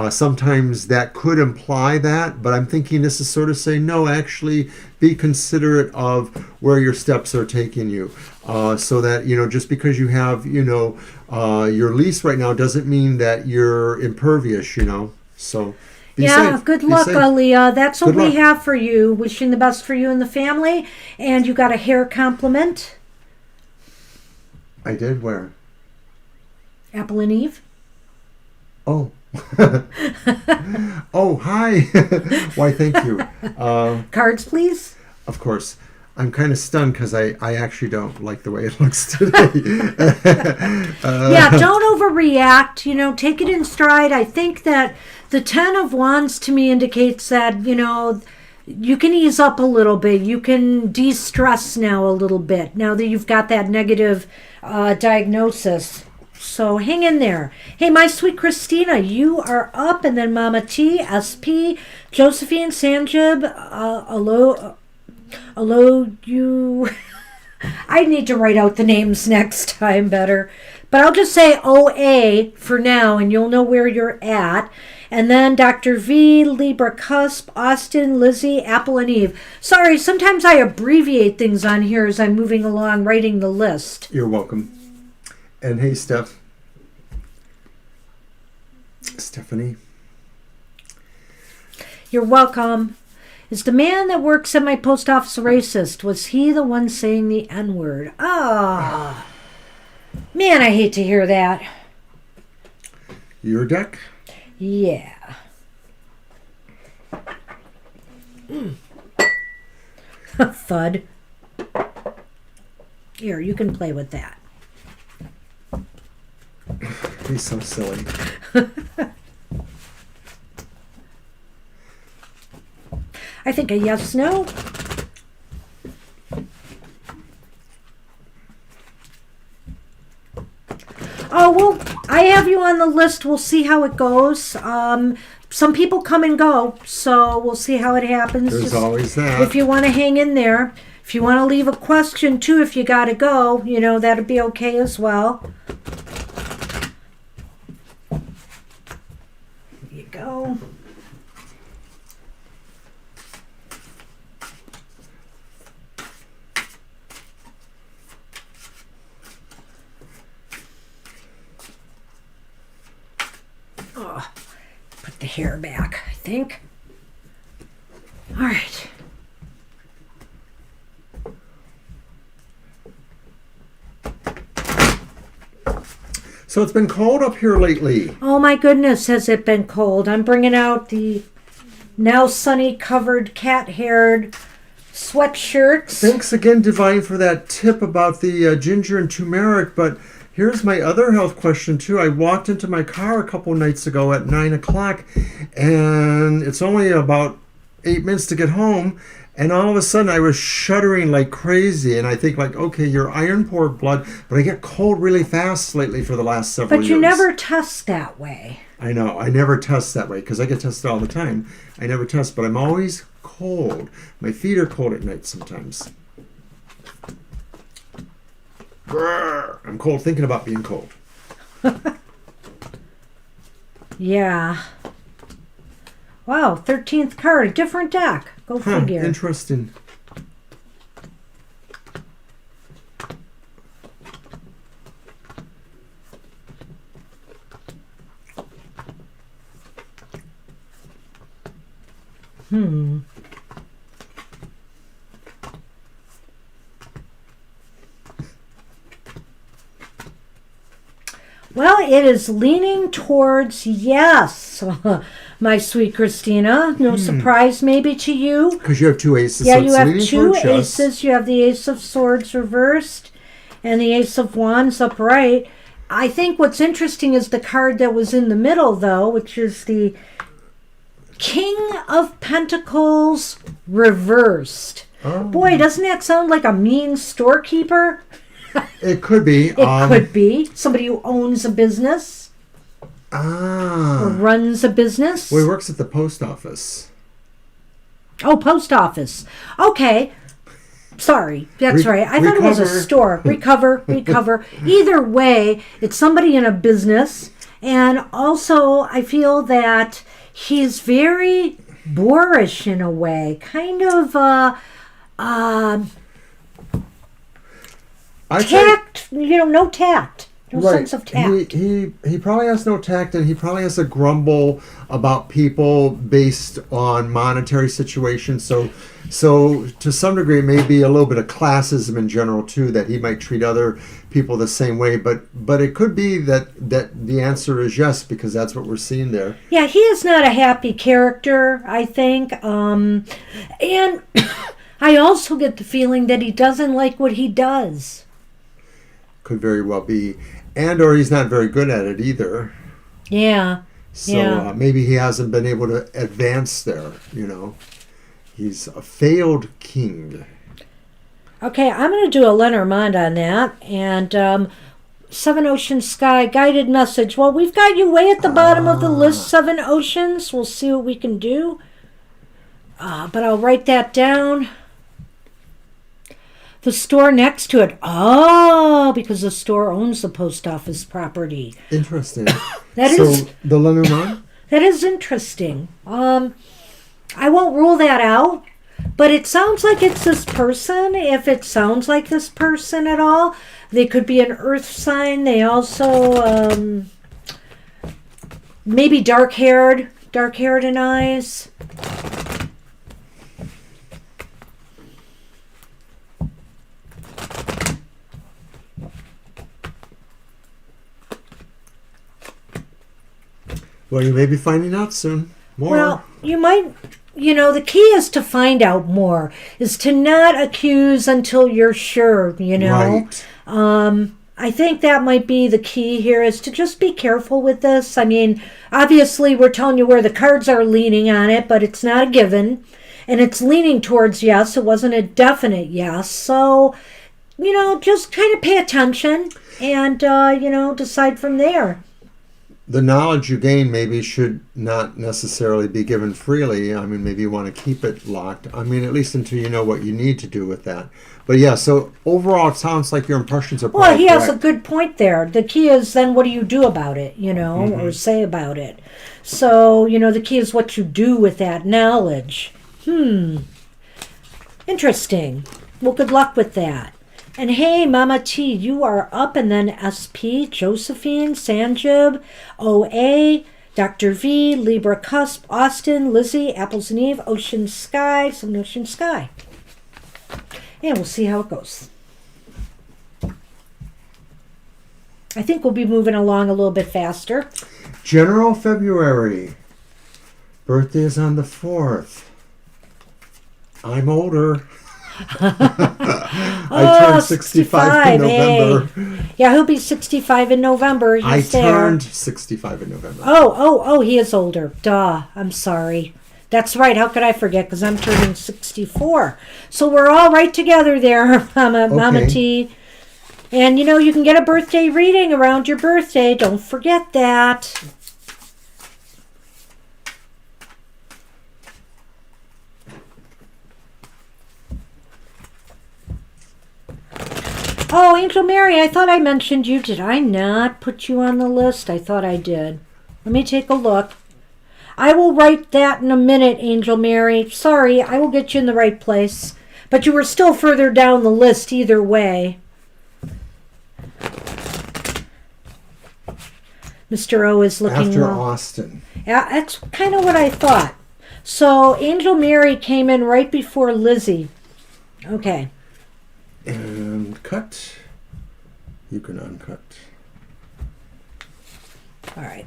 Sometimes that could imply that, but I'm thinking this is sort of saying, no, actually be considerate of where your steps are taking you. So that, just because you have, your lease right now doesn't mean that you're impervious, So be safe. Good luck, Aaliyah. That's what we have for you. Wishing the best for you and the family. And you got a hair compliment. I did wear. Apple and Eve. Oh. Oh, hi. Why, thank you. Cards, please. Of course. I'm kind of stunned because I actually don't like the way it looks today. Yeah, don't overreact. Take it in stride. I think that the Ten of Wands to me indicates that, you can ease up a little bit. You can de-stress now a little bit now that you've got that negative diagnosis. So hang in there. Hey, my sweet Christina, you are up, and then Mama T, SP, Josephine, Sanjib, Hello, you. I need to write out the names next time better. But I'll just say OA for now, and you'll know where you're at. And then Dr. V, Libra Cusp, Austin, Lizzie, Apple, and Eve. Sorry, sometimes I abbreviate things on here as I'm moving along writing the list. You're welcome. And hey, Stephanie. You're welcome. Is the man that works at my post office a racist? Was he the one saying the N-word? Ah, man, I hate to hear that. Your deck? Yeah. Thud. Here, you can play with that. He's so silly. I think a yes, no. Oh, well, I have you on the list. We'll see how it goes. Some people come and go, so we'll see how it happens. There's always that. If you want to hang in there. If you want to leave a question, too, if you got to go, that'd be okay as well. There you go. Oh, put the hair back, I think. All right. So it's been cold up here lately. Oh my goodness, has it been cold. I'm bringing out the now sunny covered cat-haired sweatshirts. Thanks again, Divine, for that tip about the ginger and turmeric, but here's my other health question, too. I walked into my car a couple nights ago at 9 o'clock, and it's only about 8 minutes to get home, and all of a sudden I was shuddering like crazy, and I think, okay, you're iron-poor blood, but I get cold really fast lately for the last several years. But you never test that way. I know. I never test that way, because I get tested all the time. I never test, but I'm always cold. My feet are cold at night sometimes. Grr. I'm cold thinking about being cold. Yeah. Wow, 13th card, a different deck. Go figure. Interesting. Well, it is leaning towards yes, my sweet Christina. No surprise maybe to you. Because you have two aces. Yeah, so you it's have leaning two towards yes. aces. You have the Ace of Swords reversed and the Ace of Wands upright. I think what's interesting is the card that was in the middle, though, which is the King of Pentacles reversed. Oh. Boy, doesn't that sound like a mean storekeeper? It could be. It could be. Somebody who owns a business. Or runs a business. Well, he works at the post office. Oh, post office. Okay. Sorry. That's right. I thought it was a store. Recover. Either way, it's somebody in a business. And also, I feel that he's very boorish in a way. Kind of, tact. No tact. No sense of tact. He probably has no tact, and he probably has a grumble about people based on monetary situations. So to some degree, it may be a little bit of classism in general too, that he might treat other people the same way. But it could be that the answer is yes, because that's what we're seeing there. Yeah, he is not a happy character, I think. And I I also get the feeling that he doesn't like what he does. Could very well be. And or he's not very good at it either. Yeah. So maybe he hasn't been able to advance there, you know. He's a failed king. Okay, I'm going to do a Lenormand on that. And Seven Oceans Sky, guided message. Well, we've got you way at the bottom of the list, Seven Oceans. We'll see what we can do. But I'll write that down. The store next to it. Oh, because the store owns the post office property. Interesting. So the Lenormand? That is interesting. I won't rule that out, but it sounds like it's this person. If it sounds like this person at all, they could be an earth sign. They also maybe dark-haired and eyes. Well, you may be finding out soon. More. Well, you might, the key is to find out more, is to not accuse until you're sure, Right. I think that might be the key here, is to just be careful with this. I mean, obviously we're telling you where the cards are leaning on it, but it's not a given. And it's leaning towards yes. It wasn't a definite yes. So, just kind of pay attention and, decide from there. The knowledge you gain maybe should not necessarily be given freely. I mean, maybe you want to keep it locked. I mean, at least until you know what you need to do with that. But yeah, so overall, it sounds like your impressions are Well, he has correct. a good point there. The key is then what do you do about it, or say about it. So, the key is what you do with that knowledge. Interesting. Well, good luck with that. And hey, Mama T, you are up, and then SP, Josephine, Sanjib, OA, Dr. V, Libra Cusp, Austin, Lizzie, Apples and Eve, Ocean Sky, some Ocean Sky. And we'll see how it goes. I think we'll be moving along a little bit faster. General February. Birthday is on the 4th. I'm older. I turned 65 in November. Hey. Yeah, he'll be 65 in November. I He's there. turned 65 in November. Oh, he is older. Duh, I'm sorry. That's right. How could I forget? Because I'm turning 64. So we're all right together there, Mama T. And, you can get a birthday reading around your birthday. Don't forget that. Oh, Angel Mary, I thought I mentioned you. Did I not put you on the list? I thought I did. Let me take a look. I will write that in a minute, Angel Mary. Sorry, I will get you in the right place. But you were still further down the list either way. Mr. O is looking After well. Austin. Yeah, that's kind of what I thought. So Angel Mary came in right before Lizzie. Okay. And cut. You can uncut. All right.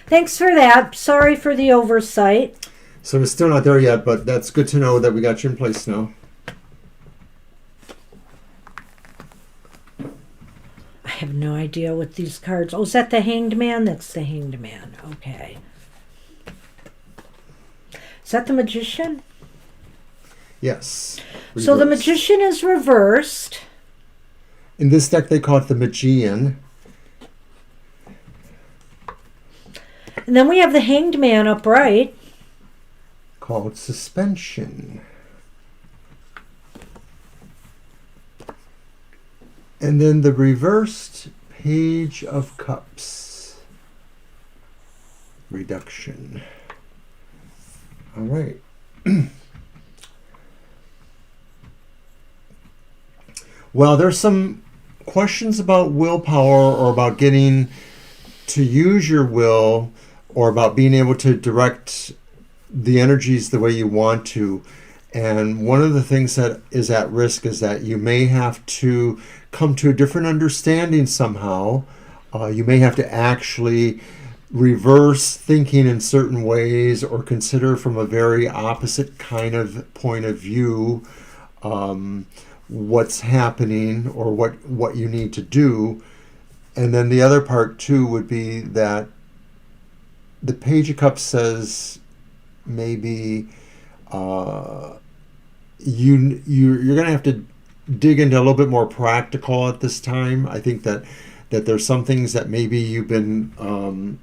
Thanks for that. Sorry for the oversight. So it's still not there yet, but that's good to know that we got you in place now. I have no idea what these cards... Oh, is that the Hanged Man? That's the Hanged Man. Okay. Is that the Magician? Yes. So the Reversed. Magician is reversed. In this deck, they call it the Magian. And then we have the Hanged Man upright. Called Suspension. And then the reversed Page of Cups. Reduction. All right. Well, there's some questions about willpower or about getting to use your will or about being able to direct the energies the way you want to. And one of the things that is at risk is that you may have to come to a different understanding somehow. You may have to actually reverse thinking in certain ways or consider from a very opposite kind of point of view. what's happening or what you need to do. And then the other part too would be that the Page of Cups says maybe you're going to have to dig into a little bit more practical at this time. I think that there's some things that maybe you've been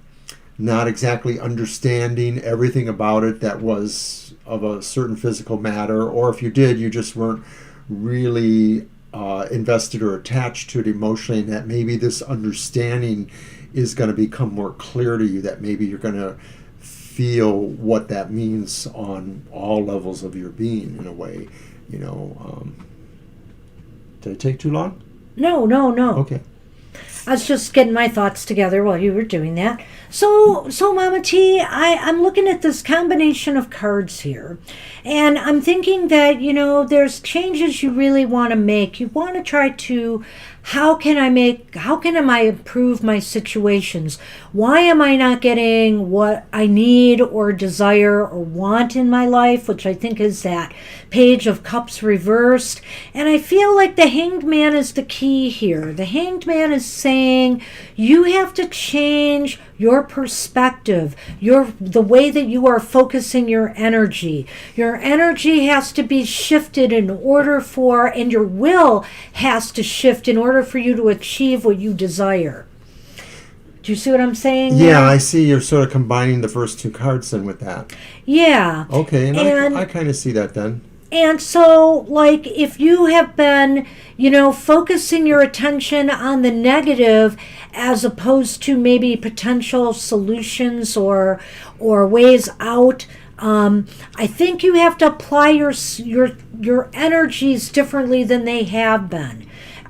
not exactly understanding everything about it that was of a certain physical matter, or if you did, you just weren't really invested or attached to it emotionally, and that maybe this understanding is going to become more clear to you, that maybe you're going to feel what that means on all levels of your being in a way, Did I take too long? No. Okay. I was just getting my thoughts together while you were doing that. So Mama T, I'm looking at this combination of cards here, and I'm thinking that, there's changes you really want to make. You want to try to, how can I improve my situations? Why am I not getting what I need or desire or want in my life, which I think is that Page of Cups reversed. And I feel like the Hanged Man is the key here. The Hanged Man is saying you have to change your perspective, the way that you are focusing your energy. Your energy has to be shifted and your will has to shift in order for you to achieve what you desire. Do you see what I'm saying? Yeah, I see you're sort of combining the first two cards then with that. Yeah. Okay, and I kind of see that then. And so, like, if you have been, focusing your attention on the negative as opposed to maybe potential solutions or ways out, I think you have to apply your energies differently than they have been.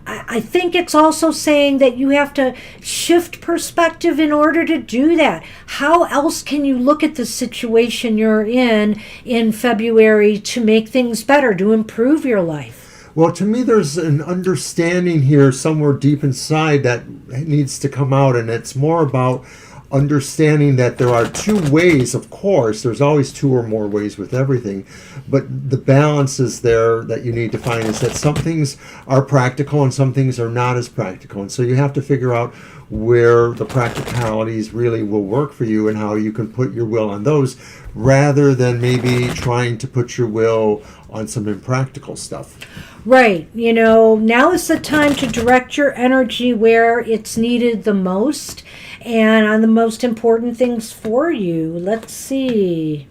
I think it's also saying that you have to shift perspective in order to do that. How else can you look at the situation you're in February to make things better, to improve your life? Well, to me, there's an understanding here somewhere deep inside that needs to come out, and it's more about understanding that there are two ways. Of course, there's always two or more ways with everything, but the balance is there that you need to find, is that some things are practical and some things are not as practical, and so you have to figure out where the practicalities really will work for you and how you can put your will on those rather than maybe trying to put your will on some impractical stuff. Right. Now is the time to direct your energy where it's needed the most and on the most important things for you. Let's see.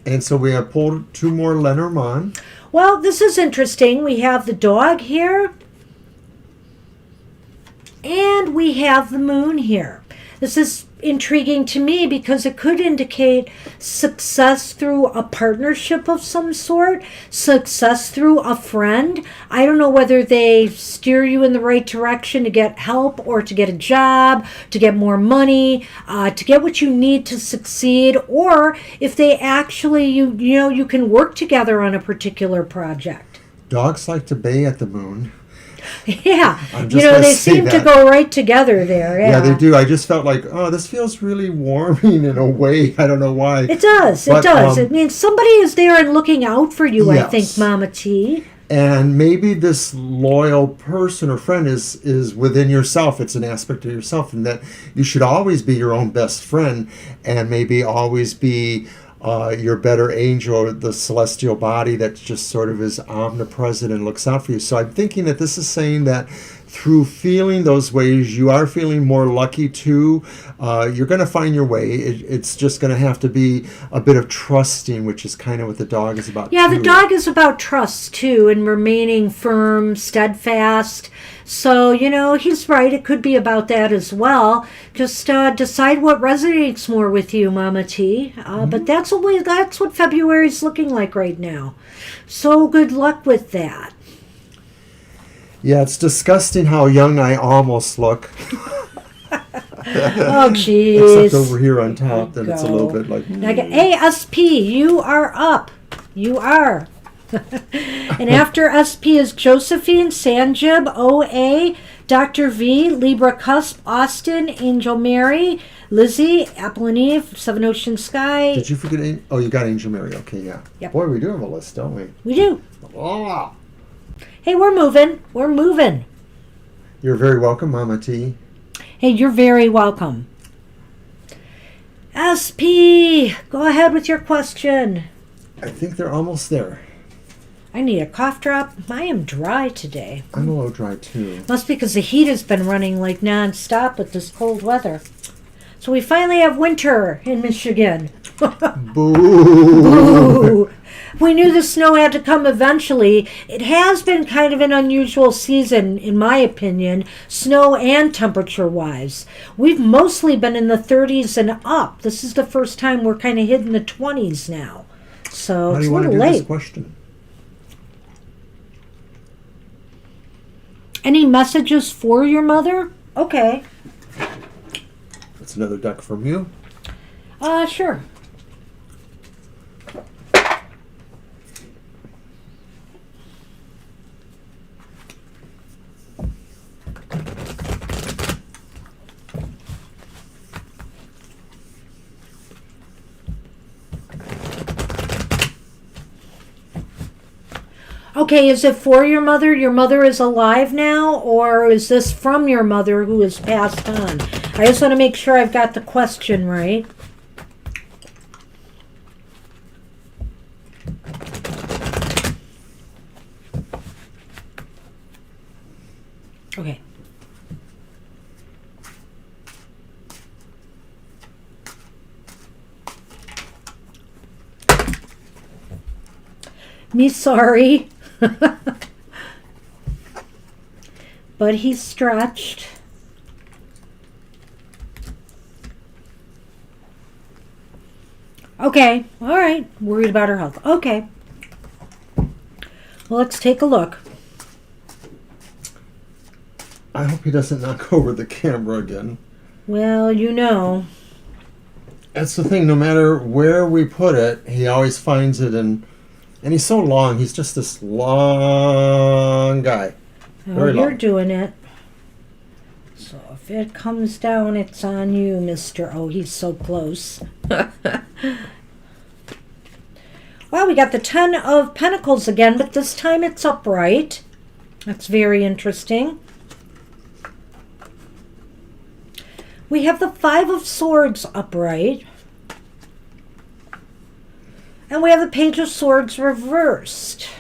And so we have pulled two more Lenormand. Well, this is interesting. We have the dog here, and we have the moon here. This is intriguing to me because it could indicate success through a partnership of some sort, success through a friend. I don't know whether they steer you in the right direction to get help or to get a job, to get more money, to get what you need to succeed, or if they actually, you can work together on a particular project. Dogs like to bay at the moon. Yeah, they seem to go right together there. Yeah, they do. I just felt like, this feels really warming in a way. I don't know why. It does. It means somebody is there and looking out for you, yes. I think, Mama T. And maybe this loyal person or friend is within yourself. It's an aspect of yourself, and that you should always be your own best friend and maybe always be your better angel, the celestial body that just sort of is omnipresent and looks out for you. So I'm thinking that this is saying that through feeling those ways, you are feeling more lucky too. You're going to find your way. It's just going to have to be a bit of trusting, which is kind of what the dog is about. Yeah, the dog is about trust too, and remaining firm, steadfast. So, he's right. It could be about that as well. Just decide what resonates more with you, Mama T. But that's what February's looking like right now. So good luck with that. Yeah, it's disgusting how young I almost look. Oh, jeez. Except over here on top, then it's a little bit like... Hey, SP, you are up. You are. And after SP is Josephine, Sanjib, OA, Dr. V, Libra Cusp, Austin, Angel Mary, Lizzie, Apple and Eve, Seven Ocean Sky. Did you forget? You got Angel Mary. Okay, yeah. Yep. Boy, we do have a list, don't we? We do. Oh. Hey, we're moving. We're moving. You're very welcome, Mama T. Hey, you're very welcome. SP, go ahead with your question. I think they're almost there. I need a cough drop. I am dry today. I'm a little dry too. Must be because the heat has been running like non-stop with this cold weather. So we finally have winter in Michigan. Boo! Ooh. We knew the snow had to come eventually. It has been kind of an unusual season, in my opinion, snow and temperature-wise. We've mostly been in the 30s and up. This is the first time we're kind of hitting the 20s now. So How do it's you a want to little do late. this question? Any messages for your mother? Okay. That's another deck from you. Sure. Okay, is it for your mother? Your mother is alive now, or is this from your mother who has passed on? I just want to make sure I've got the question right. Okay. Me sorry. But he's stretched. Okay, all right. Worried about her health. Okay. Well, let's take a look. I hope he doesn't knock over the camera again. Well, you know. That's the thing. No matter where we put it, he always finds it, and he's so long. He's just this long guy. Oh, Very you're long. doing it. So if it comes down, it's on you, Mr. Oh, he's so close. Well, we got the Ten of Pentacles again, but this time it's upright. That's very interesting. We have the Five of Swords upright. And we have the Page of Swords reversed.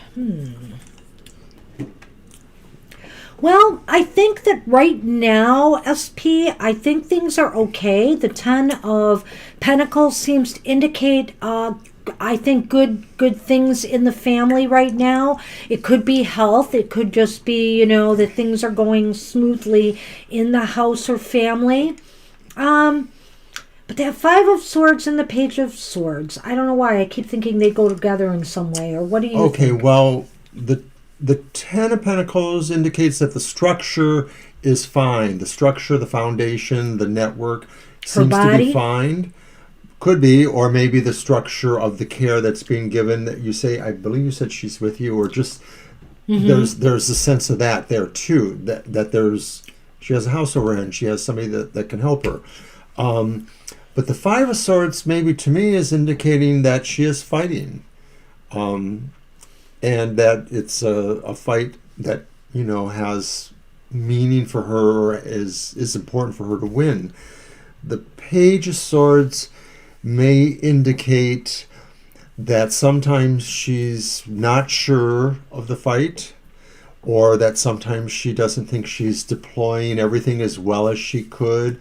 Well, I think that right now, SP, I think things are okay. The Ten of Pentacles seems to indicate, I think, good things in the family right now. It could be health. It could just be, you know, that things are going smoothly in the house or family. But that Five of Swords and the Page of Swords, I don't know why. I keep thinking they go together in some way. Or what do you think? Okay, well, the Ten of Pentacles indicates that the structure is fine. The structure, the foundation, the network seems to be fine. Could be, or maybe the structure of the care that's being given. That you say, I believe you said she's with you, or just there's a sense of that there too. That there's she has a house over and she has somebody that can help her. But the Five of Swords, maybe to me, is indicating that she is fighting. And that it's a fight that, you know, has meaning for her, or is important for her to win. The Page of Swords may indicate that sometimes she's not sure of the fight, or that sometimes she doesn't think she's deploying everything as well as she could.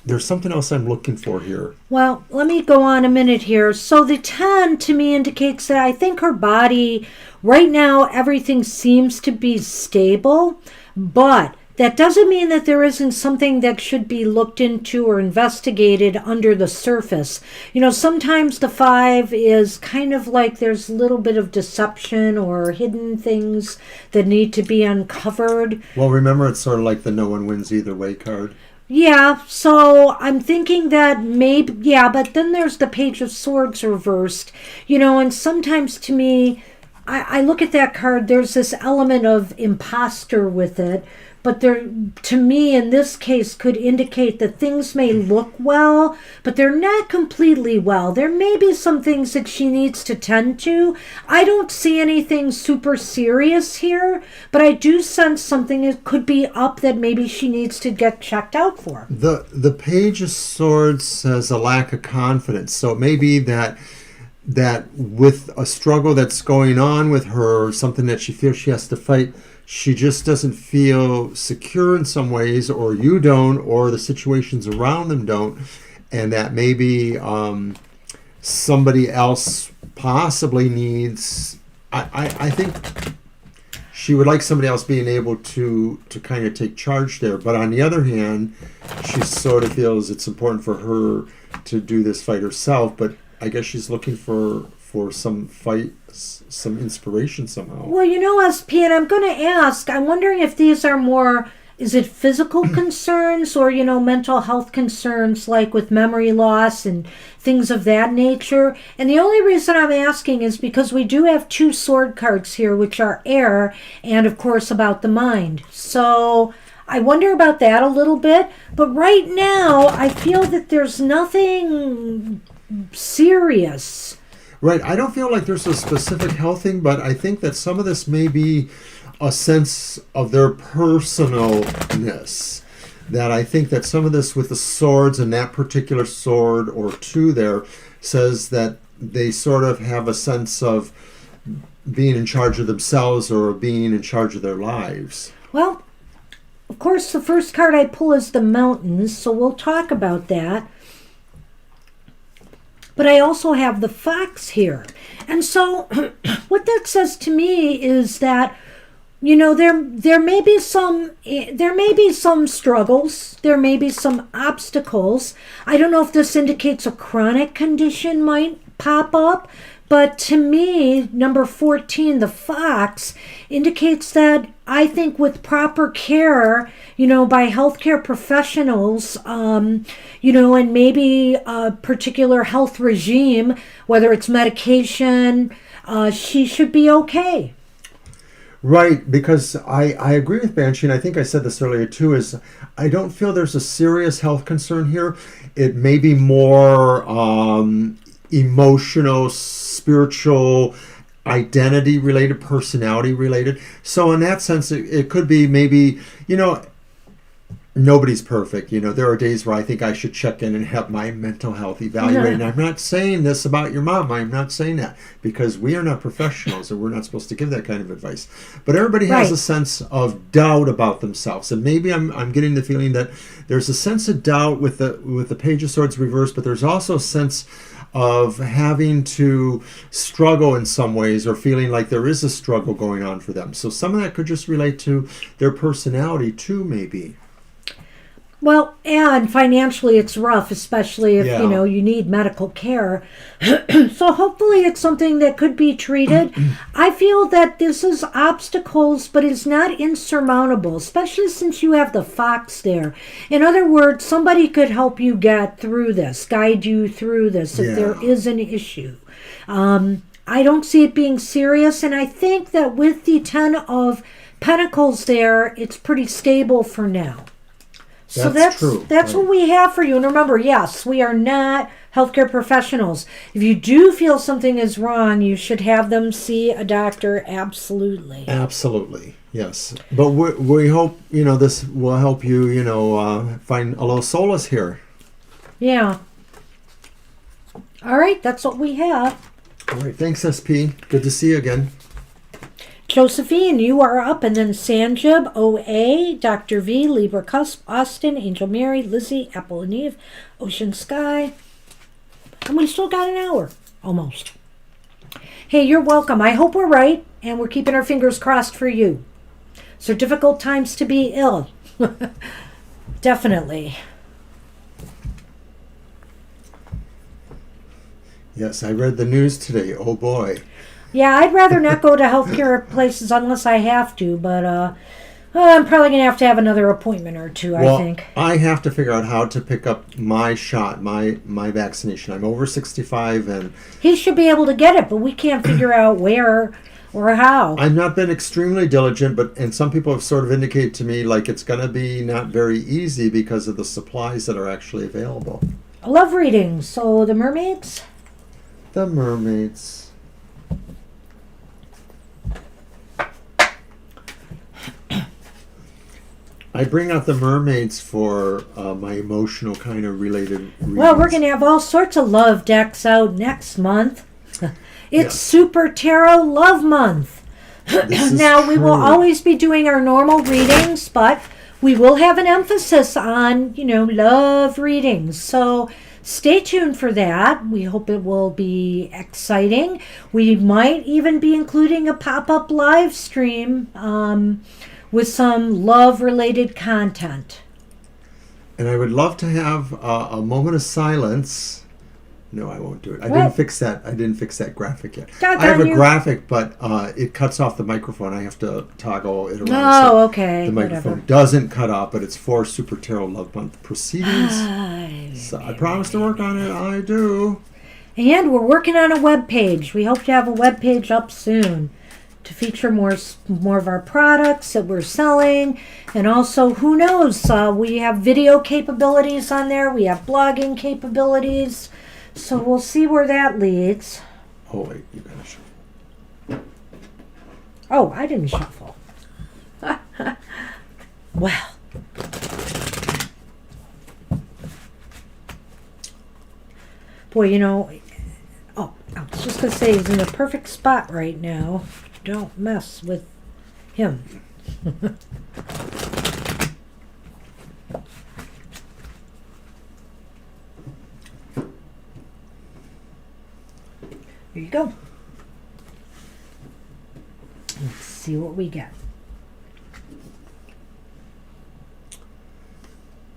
There's something else I'm looking for here. Well, let me go on a minute here. So the 10 to me indicates that I think her body, right now, everything seems to be stable, but that doesn't mean that there isn't something that should be looked into or investigated under the surface. You know, sometimes the 5 is kind of like there's a little bit of deception or hidden things that need to be uncovered. Well, remember, it's sort of like the no one wins either way card. Yeah, so I'm thinking that maybe, yeah, but then there's the Page of Swords reversed, you know, and sometimes to me, I look at that card, there's this element of imposter with it, but they're, to me in this case, could indicate that things may look well, but they're not completely well. There may be some things that she needs to tend to. I don't see anything super serious here, but I do sense something that could be up that maybe she needs to get checked out for. The Page of Swords says a lack of confidence, so it may be that with a struggle that's going on with her, something that she feels she has to fight, she just doesn't feel secure in some ways, or you don't, or the situations around them don't, and that maybe somebody else possibly needs. I think she would like somebody else being able to kind of take charge there. But on the other hand, she sort of feels it's important for her to do this fight herself. But I guess she's looking for some fight, some inspiration somehow. Well, SP, and I'm going to ask, I'm wondering if these are more, is it physical concerns or, mental health concerns like with memory loss and things of that nature? And the only reason I'm asking is because we do have 2 sword cards here, which are air and, of course, about the mind. So I wonder about that a little bit. But right now, I feel that there's nothing serious. Right. I don't feel like there's a specific health thing, but I think that some of this may be a sense of their personalness. That I think that some of this with the swords and that particular sword or 2 there says that they sort of have a sense of being in charge of themselves or being in charge of their lives. Well, of course, the first card I pull is the mountains, so we'll talk about that. But I also have the fox here. And so what that says to me is that, there may be some struggles, there may be some obstacles. I don't know if this indicates a chronic condition might pop up, but to me, number 14, the fox, indicates that I think with proper care, by healthcare professionals, and maybe a particular health regime, whether it's medication, she should be okay. Right, because I agree with Banshee, and I think I said this earlier too, is I don't feel there's a serious health concern here. It may be more emotional, spiritual, identity related, personality related. So in that sense, it could be maybe, nobody's perfect. There are days where I think I should check in and have my mental health evaluated. And I'm not saying this about your mom. I'm not saying that because we are not professionals and we're not supposed to give that kind of advice. But everybody has a sense of doubt about themselves. And maybe I'm getting the feeling that there's a sense of doubt with the Page of Swords reversed, but there's also a sense of having to struggle in some ways or feeling like there is a struggle going on for them. So some of that could just relate to their personality too, maybe. Well, and financially it's rough, especially if, you need medical care. So hopefully it's something that could be treated. I feel that this is obstacles, but it's not insurmountable, especially since you have the fox there. In other words, somebody could help you get through this, guide you through this if there is an issue. I don't see it being serious, and I think that with the 10 of Pentacles there, it's pretty stable for now. So that's true. That's what we have for you. And remember, yes, we are not healthcare professionals. If you do feel something is wrong, you should have them see a doctor. Absolutely. Absolutely. Yes. But we hope, this will help you, find a little solace here. Yeah. All right. That's what we have. All right. Thanks, SP. Good to see you again. Josephine, you are up, and then Sanjib, OA, Dr. V, Libra Cusp, Austin, Angel Mary, Lizzie, Apple and Eve, Ocean Sky. And we still got an hour, almost. Hey, you're welcome. I hope we're right, and we're keeping our fingers crossed for you. So difficult times to be ill. Definitely. Yes, I read the news today. Oh, boy. Yeah, I'd rather not go to healthcare places unless I have to, but I'm probably going to have another appointment or two, I think. I have to figure out how to pick up my shot, my vaccination. I'm over 65 and... He should be able to get it, but we can't figure out where. or how? I've not been extremely diligent, and some people have sort of indicated to me like it's going to be not very easy because of the supplies that are actually available. Love readings. So the mermaids? The mermaids. I bring out the mermaids for my emotional kind of related readings. Well, we're going to have all sorts of love decks out next month. It's Super Tarot Love Month. Now, we will always be doing our normal readings, but we will have an emphasis on, love readings. So stay tuned for that. We hope it will be exciting. We might even be including a pop-up live stream with some love-related content. And I would love to have a moment of silence. No, I won't do it. I What? didn't fix that. I didn't fix that graphic yet. Doggone I have a you. graphic, but it cuts off the microphone. I have to toggle it around. Oh, so okay. the microphone Whatever. doesn't cut off, but it's for Super Tarot Love Month proceedings. So I promise to work on it. I do. And we're working on a web page. We hope to have a web page up soon to feature more of our products that we're selling. And also, who knows, we have video capabilities on there. We have blogging capabilities. So we'll see where that leads. Oh, wait. You gotta shuffle. Oh, I didn't shuffle. Well. Boy, oh, I was just going to say he's in the perfect spot right now. Don't mess with him. Here you go. Let's see what we get.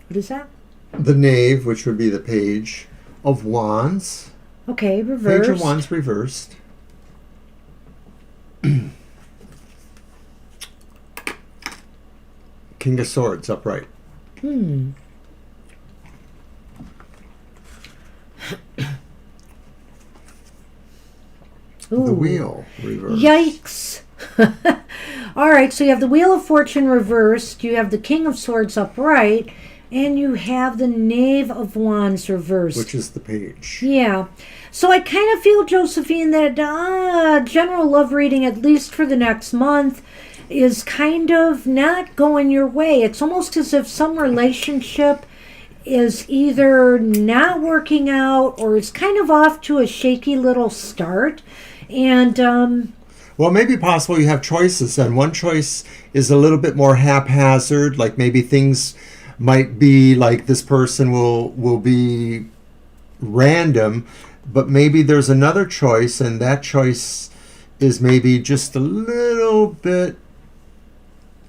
What is that? The Knave, which would be the Page of Wands. Okay, reversed. Page of Wands reversed. King of Swords upright. The Ooh. Wheel reversed. Yikes. All right, so you have the Wheel of Fortune reversed, you have the King of Swords upright, and you have the Knave of Wands reversed. Which is the Page. Yeah. So I kind of feel, Josephine, that general love reading, at least for the next month, is kind of not going your way. It's almost as if some relationship is either not working out or is kind of off to a shaky little start. And Well, it may be possible you have choices, and one choice is a little bit more haphazard, like maybe things might be like this person will be random, but maybe there's another choice, and that choice is maybe just a little bit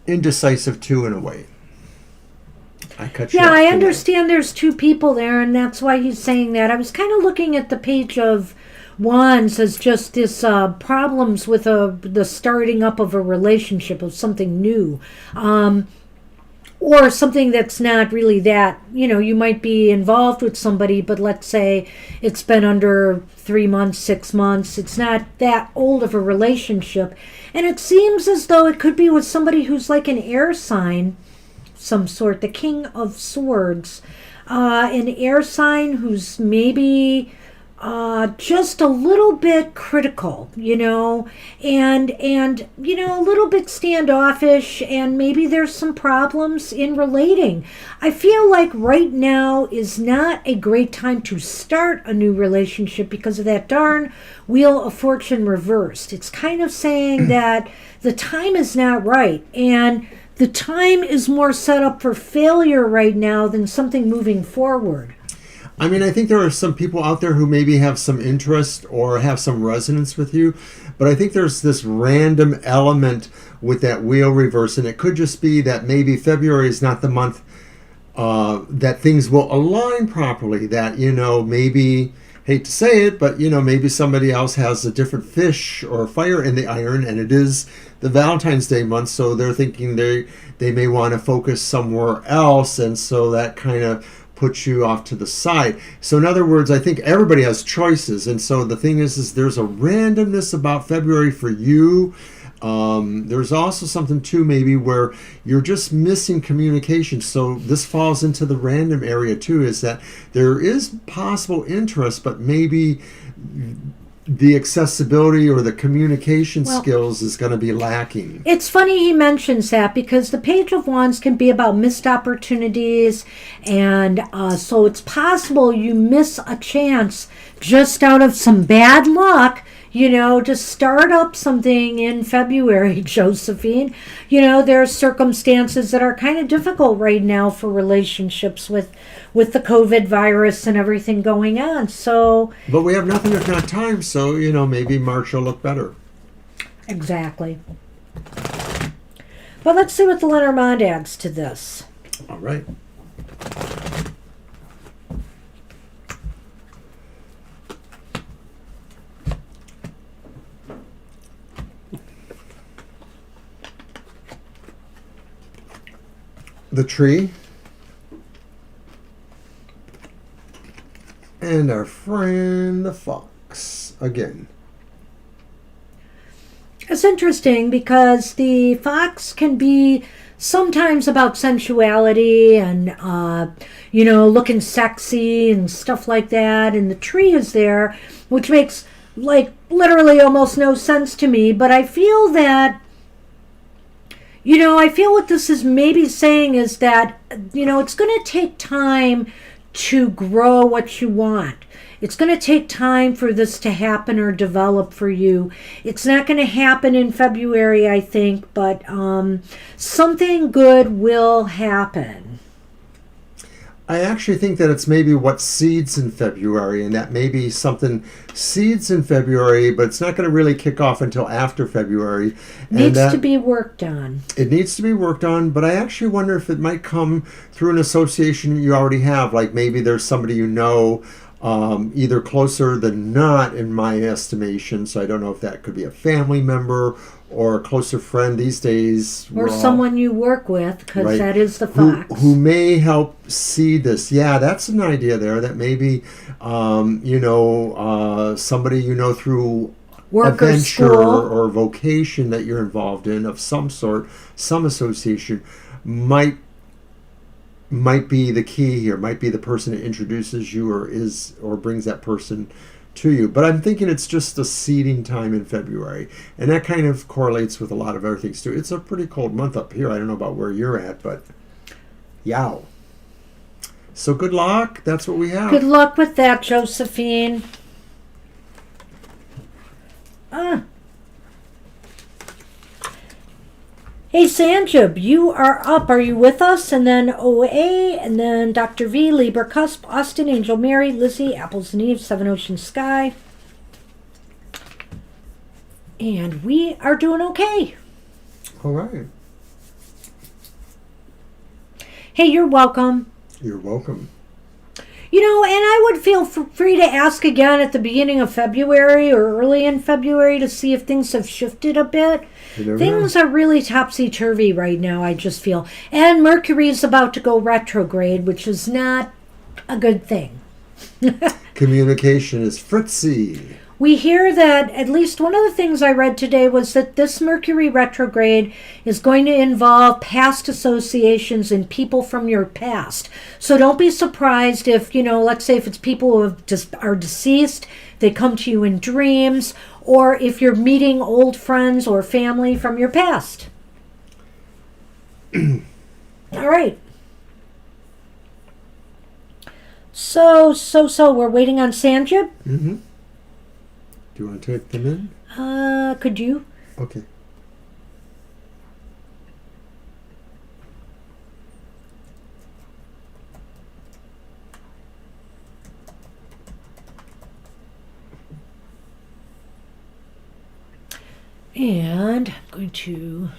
indecisive too, in a way. I cut you yeah, off I today. understand there's two people there, and that's why he's saying that. I was kind of looking at the Page of Wands as just this problems with the starting up of a relationship, of something new. Or something that's not really that, you might be involved with somebody, but let's say it's been under 3 months, 6 months. It's not that old of a relationship. And it seems as though it could be with somebody who's like an air sign, some sort, the King of Swords. An air sign who's maybe just a little bit critical, and a little bit standoffish, and maybe there's some problems in relating. I feel like right now is not a great time to start a new relationship because of that darn Wheel of Fortune reversed. It's kind of saying that the time is not right, and the time is more set up for failure right now than something moving forward. I mean, I think there are some people out there who maybe have some interest or have some resonance with you, but I think there's this random element with that wheel reverse, and it could just be that maybe February is not the month that things will align properly, that, maybe, hate to say it, but, maybe somebody else has a different fish or fire in the iron, and it is the Valentine's Day month, so they're thinking they may want to focus somewhere else, and so that kind of puts you off to the side. So in other words, I think everybody has choices. And so the thing is there's a randomness about February for you. There's also something too maybe where you're just missing communication. So this falls into the random area too, is that there is possible interest, but maybe the accessibility or the communication skills is going to be lacking. It's funny he mentions that because the Page of Wands can be about missed opportunities, and so it's possible you miss a chance just out of some bad luck, to start up something in February, Josephine. There are circumstances that are kind of difficult right now for relationships with the COVID virus and everything going on. So, but we have nothing if not time, so, maybe March will look better. Exactly. But let's see what the Lenormand adds to this. All right. The tree, and our friend the fox again. It's interesting because the fox can be sometimes about sensuality and looking sexy and stuff like that, and the tree is there, which makes literally almost no sense to me. But I feel that I feel what this is maybe saying is that, it's going to take time to grow what you want. It's going to take time for this to happen or develop for you. It's not going to happen in February, I think, but something good will happen. I actually think that it's maybe what seeds in February, and that maybe something seeds in February, but it's not going to really kick off until after February. Needs to be worked on. It needs to be worked on, but I actually wonder if it might come through an association you already have. Like maybe there's somebody either closer than not in my estimation. So I don't know if that could be a family member or a closer friend these days. Or someone you work with, because right, that is the fox. Who may help see this. Yeah, that's an idea there, that maybe, somebody through work a or venture school or vocation that you're involved in of some sort, some association, might be the key here, might be the person that introduces you or brings that person to you. But I'm thinking it's just a seeding time in February, and that kind of correlates with a lot of other things too. It's a pretty cold month up here. I don't know about where you're at, but yow. So good luck. That's what we have. Good luck with that, Josephine. Hey, Sanjib, you are up. Are you with us? And then OA, and then Dr. V, Libra Cusp, Austin, Angel Mary, Lizzie, Apples and Eve, Seven Ocean Sky. And we are doing okay. All right. Hey, you're welcome. You're welcome. And I would feel free to ask again at the beginning of February or early in February to see if things have shifted a bit. Things are really topsy-turvy right now, I just feel. And Mercury is about to go retrograde, which is not a good thing. Communication is fritzy. We hear that at least one of the things I read today was that this Mercury retrograde is going to involve past associations and people from your past. So don't be surprised if, let's say if it's people who are deceased, they come to you in dreams, or if you're meeting old friends or family from your past. All right. So, we're waiting on Sanjib? Mm-hmm. Do you want to take them in? Could you? Okay. And I'm going to...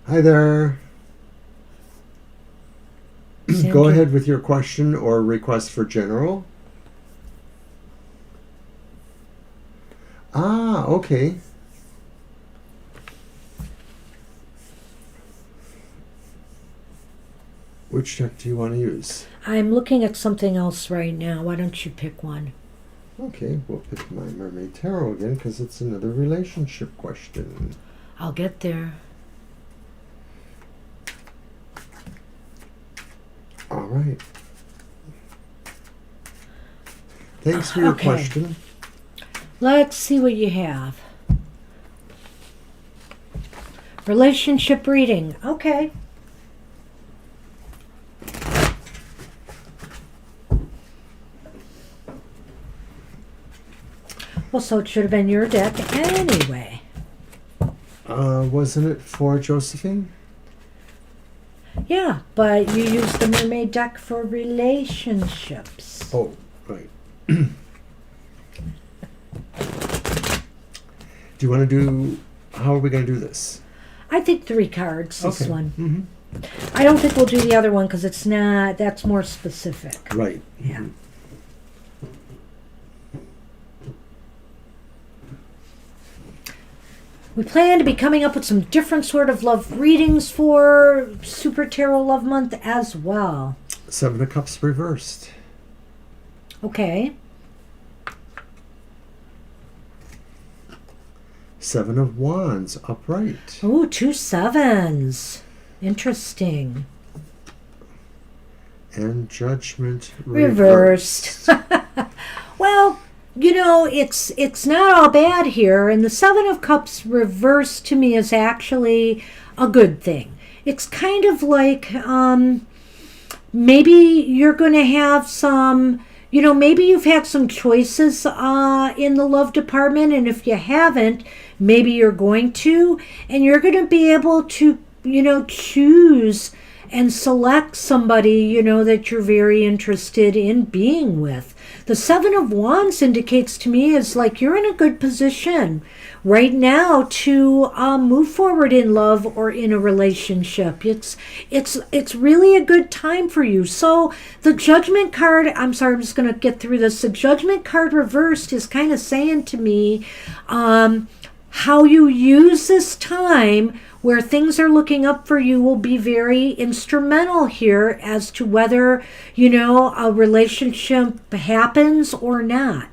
Hi there. Go ahead with your question or request for general. Okay. Which deck do you want to use? I'm looking at something else right now. Why don't you pick one? Okay, we'll pick my Mermaid Tarot again because it's another relationship question. I'll get there. All right. Thanks for your Okay. question. Let's see what you have. Relationship reading. Okay. Well, so it should have been your deck anyway. Wasn't it for Josephine? Yeah, but you used the mermaid deck for relationships. Oh, right. Do you want to do... How are we going to do this? I think 3 cards, this Okay. one. Mm-hmm. I don't think we'll do the other one because it's not, that's more specific. Right. Yeah. We plan to be coming up with some different sort of love readings for Super Tarot Love Month as well. 7 of Cups reversed. Okay. 7 of Wands upright. Ooh, 2 7s. Interesting. And Judgment Reversed. Well, you know, it's not all bad here, and the 7 of Cups reversed to me is actually a good thing. It's kind of like maybe you're going to have some, you know, maybe you've had some choices in the love department, and if you haven't, maybe you're going to, and you're going to be able to, you know, choose and select somebody, you know, that you're very interested in being with. The 7 of Wands indicates to me is like you're in a good position right now to move forward in love or in a relationship. It's really a good time for you. So the Judgment card, I'm sorry, I'm just going to get through this. The Judgment card reversed is kind of saying to me how you use this time where things are looking up for you will be very instrumental here as to whether, you know, a relationship happens or not.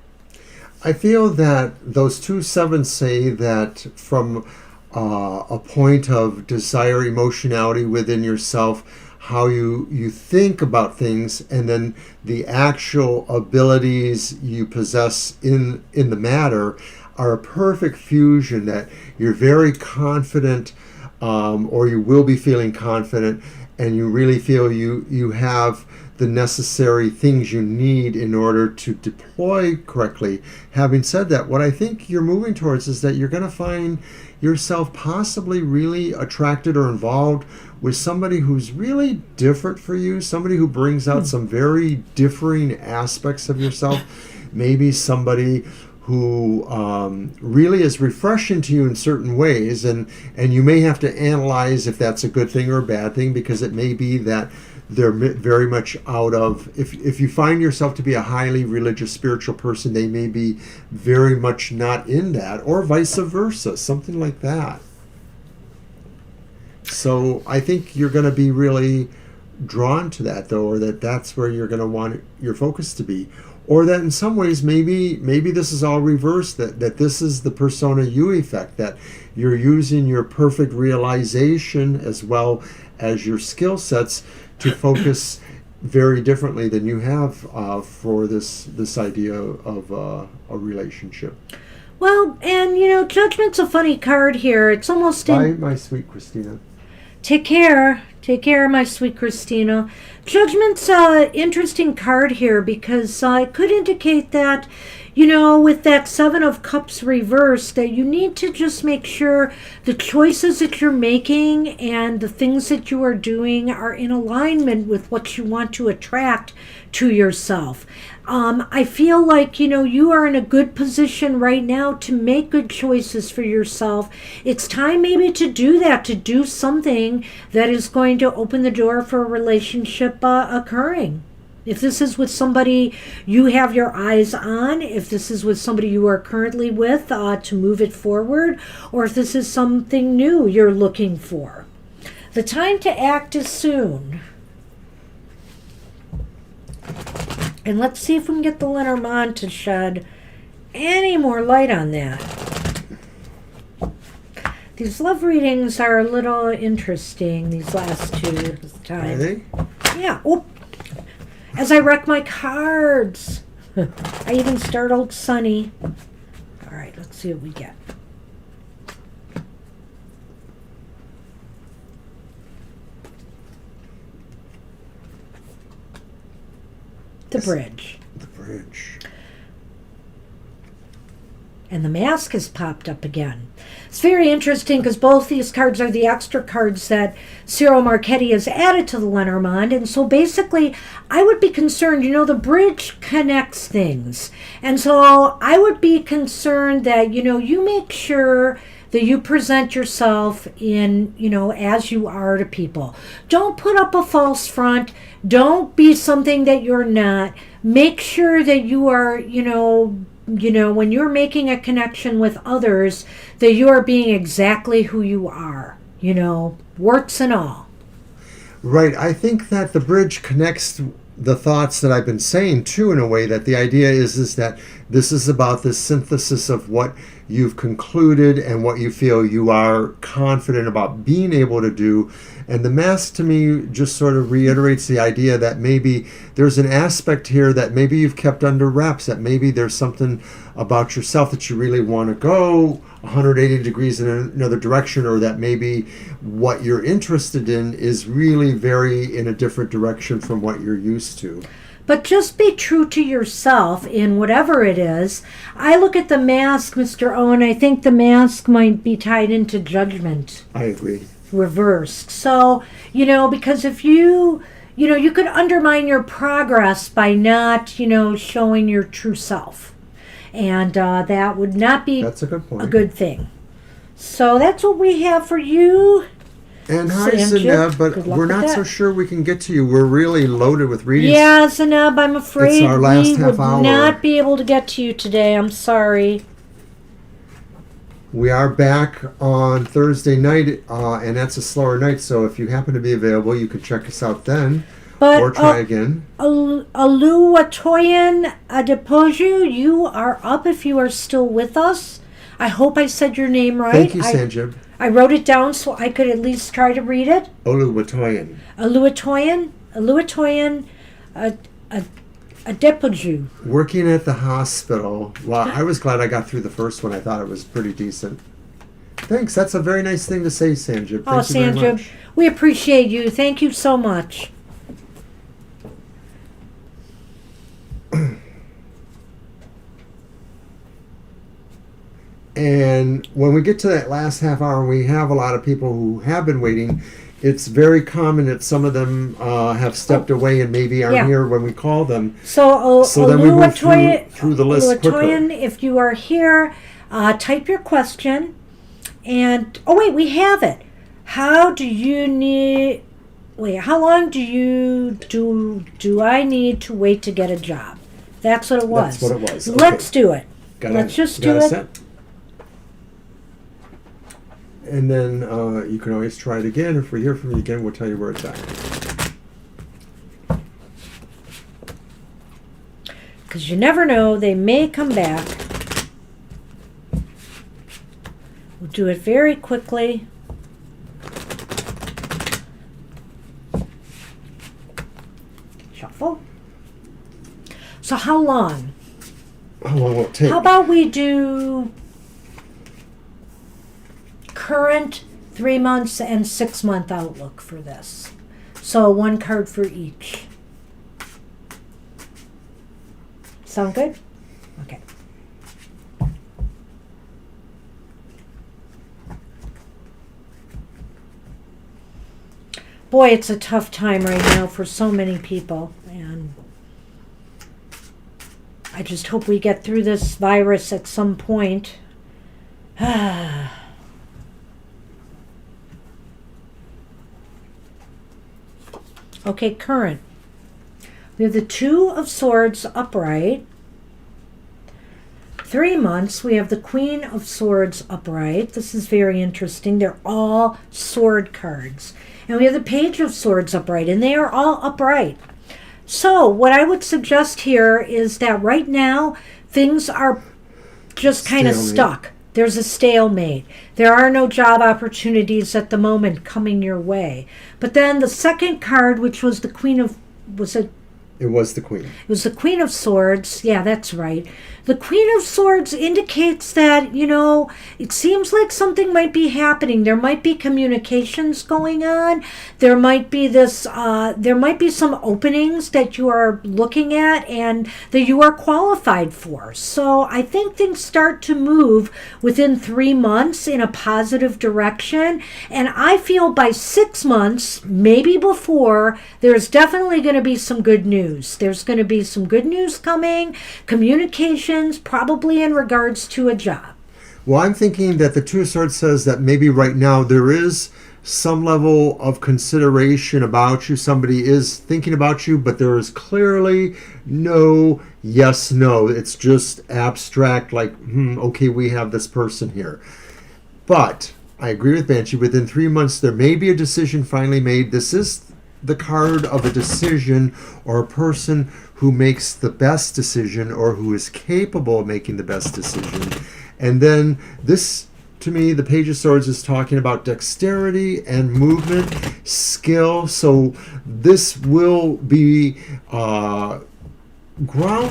I feel that those 2 7s say that from a point of desire, emotionality within yourself, how you think about things, and then the actual abilities you possess in the matter are a perfect fusion, that you're very confident, or you will be feeling confident, and you really feel you have the necessary things you need in order to deploy correctly. Having said that, what I think you're moving towards is that you're going to find yourself possibly really attracted or involved with somebody who's really different for you, somebody who brings out some very differing aspects of yourself, maybe somebody who really is refreshing to you in certain ways, and you may have to analyze if that's a good thing or a bad thing, because it may be that they're very much out of, if you find yourself to be a highly religious spiritual person, they may be very much not in that, or vice versa, something like that. So I think you're going to be really drawn to that, though, or that's where you're going to want your focus to be. Or that in some ways, maybe this is all reversed, that this is the persona you effect, that you're using your perfect realization as well as your skill sets to focus very differently than you have for this idea of a relationship. Well, and you know, Judgment's a funny card here. It's almost Bye, my sweet Christina. Take care. Take care, my sweet Christina. Judgment's an interesting card here because it could indicate that, you know, with that 7 of Cups reversed, that you need to just make sure the choices that you're making and the things that you are doing are in alignment with what you want to attract to yourself. I feel like, you know, you are in a good position right now to make good choices for yourself. It's time maybe to do that, to do something that is going to open the door for a relationship occurring. If this is with somebody you have your eyes on, if this is with somebody you are currently with, to move it forward, or if this is something new you're looking for. The time to act is soon. And let's see if we can get the Lenormand to shed any more light on that. These love readings are a little interesting, these last two this time. Are they? Yeah. Oop. As I wreck my cards. I even startled Sunny. All right, let's see what we get. The bridge. The bridge. And the mask has popped up again. It's very interesting because both these cards are the extra cards that Cyril Marchetti has added to the Lenormand. And so basically, I would be concerned, the bridge connects things. And so I would be concerned that, you make sure that you present yourself in, as you are to people. Don't put up a false front. Don't be something that you're not. Make sure that you are, when you're making a connection with others, that you are being exactly who you are, warts and all. Right. I think that the bridge connects the thoughts that I've been saying, too, in a way that the idea is that this is about the synthesis of what you've concluded and what you feel you are confident about being able to do. And the mask, to me, just sort of reiterates the idea that maybe there's an aspect here that maybe you've kept under wraps, that maybe there's something about yourself that you really want to go 180 degrees in another direction, or that maybe what you're interested in is really very in a different direction from what you're used to. But just be true to yourself in whatever it is. I look at the mask, Mr. Owen, I think the mask might be tied into judgment. I agree. Reversed. So, because if you could undermine your progress by not, showing your true self. And that would not be That's a good point. a good thing. So that's what we have for you. And hi, Sanjib. Zineb, but Good luck we're with not that. so sure we can get to you. We're really loaded with readings. Yeah, Zainab, I'm afraid It's our last we half would hour. not be able to get to you today. I'm sorry. We are back on Thursday night, and that's a slower night, so if you happen to be available, you can check us out then, But or try again. Oluwatoyin Adepoju, you are up if you are still with us. I hope I said your name right. Thank you, Sanjib. I wrote it down so I could at least try to read it. Oluwatoyin. Oluwatoyin Adepoju. Working at the hospital. Well, I was glad I got through the first one. I thought it was pretty decent. Thanks. That's a very nice thing to say, Sanjib. Oh, Thank you very Sanjib, much. we appreciate you. Thank you so much. And when we get to that last half hour, we have a lot of people who have been waiting. It's very common that some of them have stepped away and maybe aren't Yeah. here when we call them. So then we move through the list quicker. Oluwatoyin, if you are here, type your question. And, oh wait, we have it. How long do I need to wait to get a job? That's what it was. That's what it was. Let's do it. Let's just do it. Set. And then you can always try it again. If we hear from you again, we'll tell you where it's at. Because you never know, they may come back. We'll do it very quickly. Shuffle. So how long? How long will it take? How about we do current 3 months and 6 month outlook for this? So one card for each. Sound good? Okay. Boy, it's a tough time right now for so many people, and I just hope we get through this virus at some point. Okay, current. We have the Two of Swords upright. 3 months, we have the Queen of Swords upright. This is very interesting. They're all sword cards. And we have the Page of Swords upright, and they are all upright. So, what I would suggest here is that right now things are just kind of Stalemate. stuck. There's a stalemate. There are no job opportunities at the moment coming your way. But then the second card, which was the Queen of, was it? It was the Queen. It was the Queen of Swords. Yeah, that's right. The Queen of Swords indicates that, it seems like something might be happening. There might be communications going on. There might be there might be some openings that you are looking at and that you are qualified for. So I think things start to move within 3 months in a positive direction. And I feel by 6 months, maybe before, there's definitely going to be some good news. There's going to be some good news coming, communications, probably in regards to a job. Well, I'm thinking that the Two of Swords says that maybe right now there is some level of consideration about you. Somebody is thinking about you, but there is clearly no yes, no. It's just abstract, like, okay, we have this person here. But I agree with Banshee. Within 3 months, there may be a decision finally made. This is the card of a decision or a person who makes the best decision or who is capable of making the best decision. And then this, to me, the Page of Swords is talking about dexterity and movement, skill. So this will be ground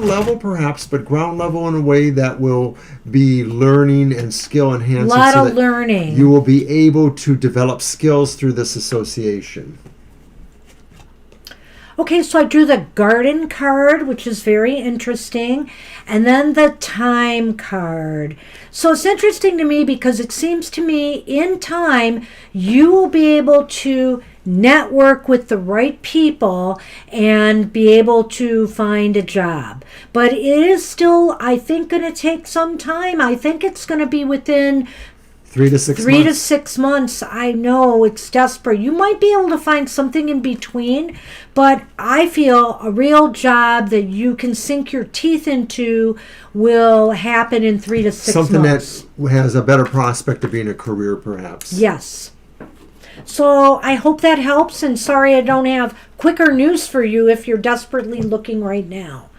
level perhaps, but ground level in a way that will be learning and skill enhancing. A lot of learning. You will be able to develop skills through this association. Okay, so I drew the Garden card, which is very interesting, and then the Time card. So it's interesting to me because it seems to me in time you will be able to network with the right people and be able to find a job. But it is still, I think, going to take some time. I think it's going to be within 3 to 6 months. 3 to 6 months. I know it's desperate. You might be able to find something in between, but I feel a real job that you can sink your teeth into will happen in 3 to 6 Something months. that has a better prospect of being a career, perhaps. Yes. So I hope that helps, and sorry I don't have quicker news for you if you're desperately looking right now.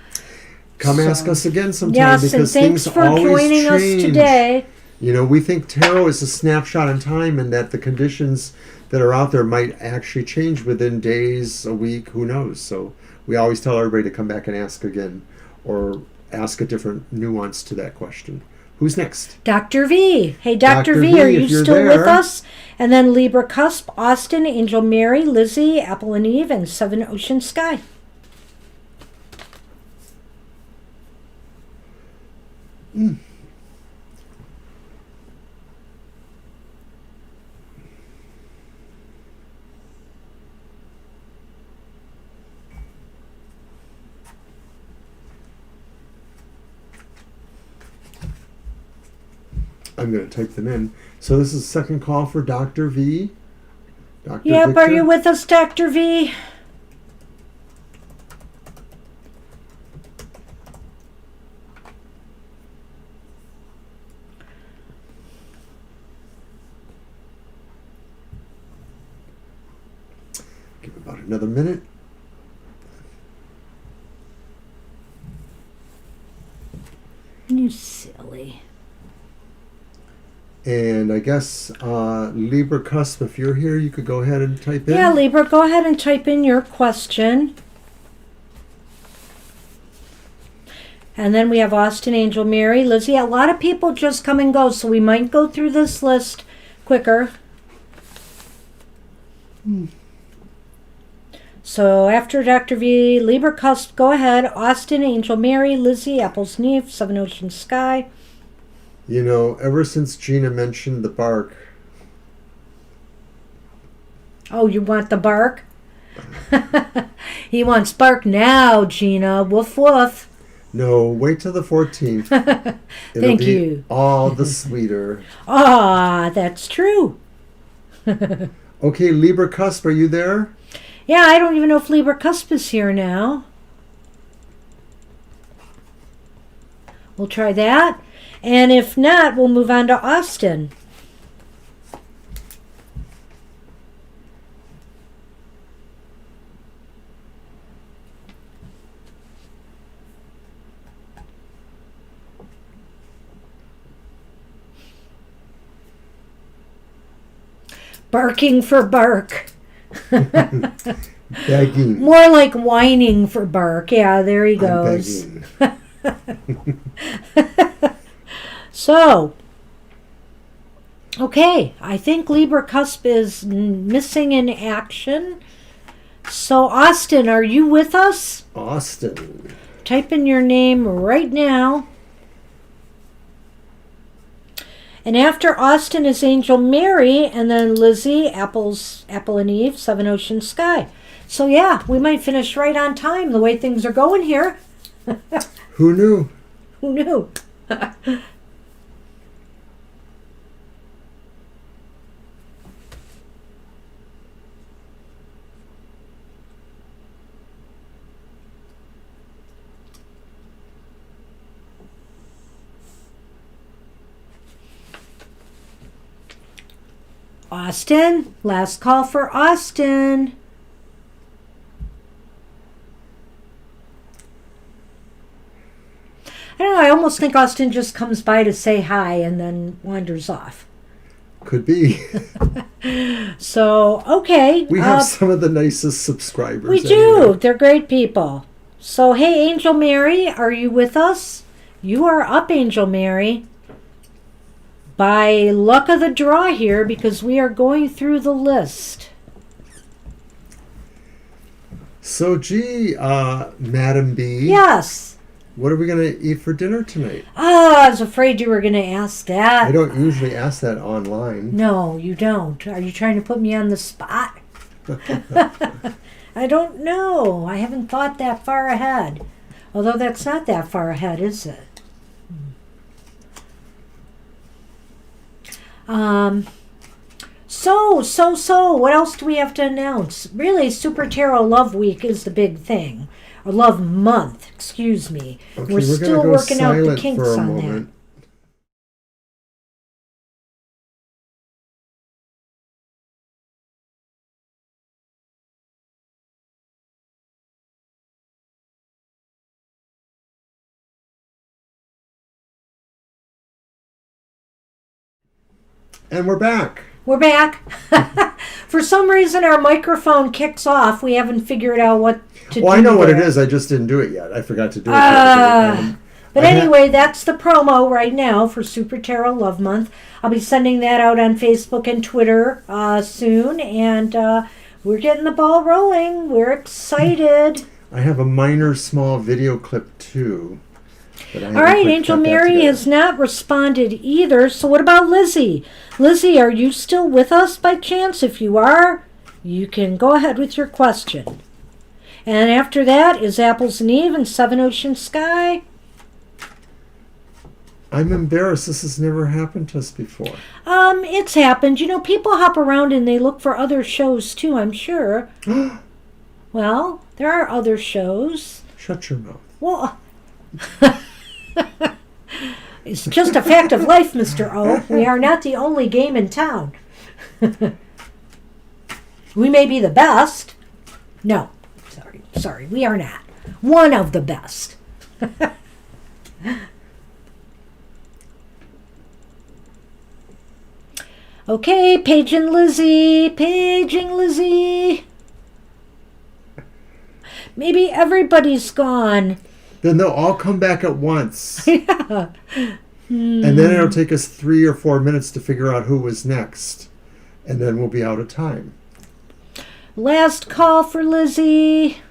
Come ask us again sometime, Yes, and because thanks things for always joining us change. today. We think tarot is a snapshot in time and that the conditions that are out there might actually change within days, a week, who knows. So we always tell everybody to come back and ask again or ask a different nuance to that question. Who's next? Dr. V. Hey, Dr. Dr. V, V, are if you you're still there. with us? And then Libra Cusp, Austin, Angel Mary, Lizzie, Apple and Eve, and Seven Ocean Sky. I'm going to type them in. So this is second call for Dr. V. Dr. Yep, Victor. are you with us, Dr. V? Give about another minute. You silly. And I guess Libra Cusp, if you're here, you could go ahead and type in. Yeah, Libra, go ahead and type in your question. And then we have Austin, Angel, Mary, Lizzie. A lot of people just come and go, so we might go through this list quicker. So after Dr. V, Libra Cusp, go ahead. Austin, Angel, Mary, Lizzie, Apples and Eve, Seven Ocean Sky. Ever since Gina mentioned the bark. Oh, you want the bark? He wants bark now, Gina. Woof, woof. No, wait till the 14th. Thank be you. All the sweeter. Ah, that's true. Okay, Libra Cusp, are you there? Yeah, I don't even know if Libra Cusp is here now. We'll try that. And if not, we'll move on to Austin. Barking for bark. Begging. More like whining for bark. Yeah, there he I'm goes. begging. So, okay, I think Libra Cusp is missing in action. So, Austin, are you with us? Austin. Type in your name right now. And after Austin is Angel Mary, and then Lizzie, Apple and Eve, Seven Ocean Sky. So yeah, we might finish right on time the way things are going here. Who knew? Who knew? Austin, last call for Austin. I don't know, I almost think Austin just comes by to say hi and then wanders off. Could be. So, okay. We have some of the nicest subscribers. We do. They're great people. So, hey, Angel Mary, are you with us? You are up, Angel Mary. By luck of the draw here, because we are going through the list. So, gee, Madam B. Yes. What are we going to eat for dinner tonight? Oh, I was afraid you were going to ask that. I don't usually ask that online. No, you don't. Are you trying to put me on the spot? I don't know. I haven't thought that far ahead. Although that's not that far ahead, is it? So, what else do we have to announce? Really, Super Tarot Love Week is the big thing. Or Love Month, excuse me. Okay, We're still go working out the silent kinks for a on moment. And we're back. We're back. For some reason, our microphone kicks off. We haven't figured out what to do. Well, I know what it there. is. I just didn't do it yet. I forgot to do it. But anyway, that's the promo right now for Super Tarot Love Month. I'll be sending that out on Facebook and Twitter soon, and we're getting the ball rolling. We're excited. I have a minor small video clip too. All right, Angel Mary has not responded either. So what about Lizzie? Lizzie, are you still with us by chance? If you are, you can go ahead with your question. And after that is Apples and Eve and Seven Ocean Sky. I'm embarrassed. This has never happened to us before. It's happened. You know, people hop around and they look for other shows too, I'm sure. Well, there are other shows. Shut your mouth. Well, it's just a fact of life, Mr. O. We are not the only game in town. We may be the best. No, sorry, we are not. One of the best. Okay, paging Lizzie. Maybe everybody's gone. Then they'll all come back at once. Yeah. And then it'll take us 3 or 4 minutes to figure out who was next. And then we'll be out of time. Last call for Lizzie.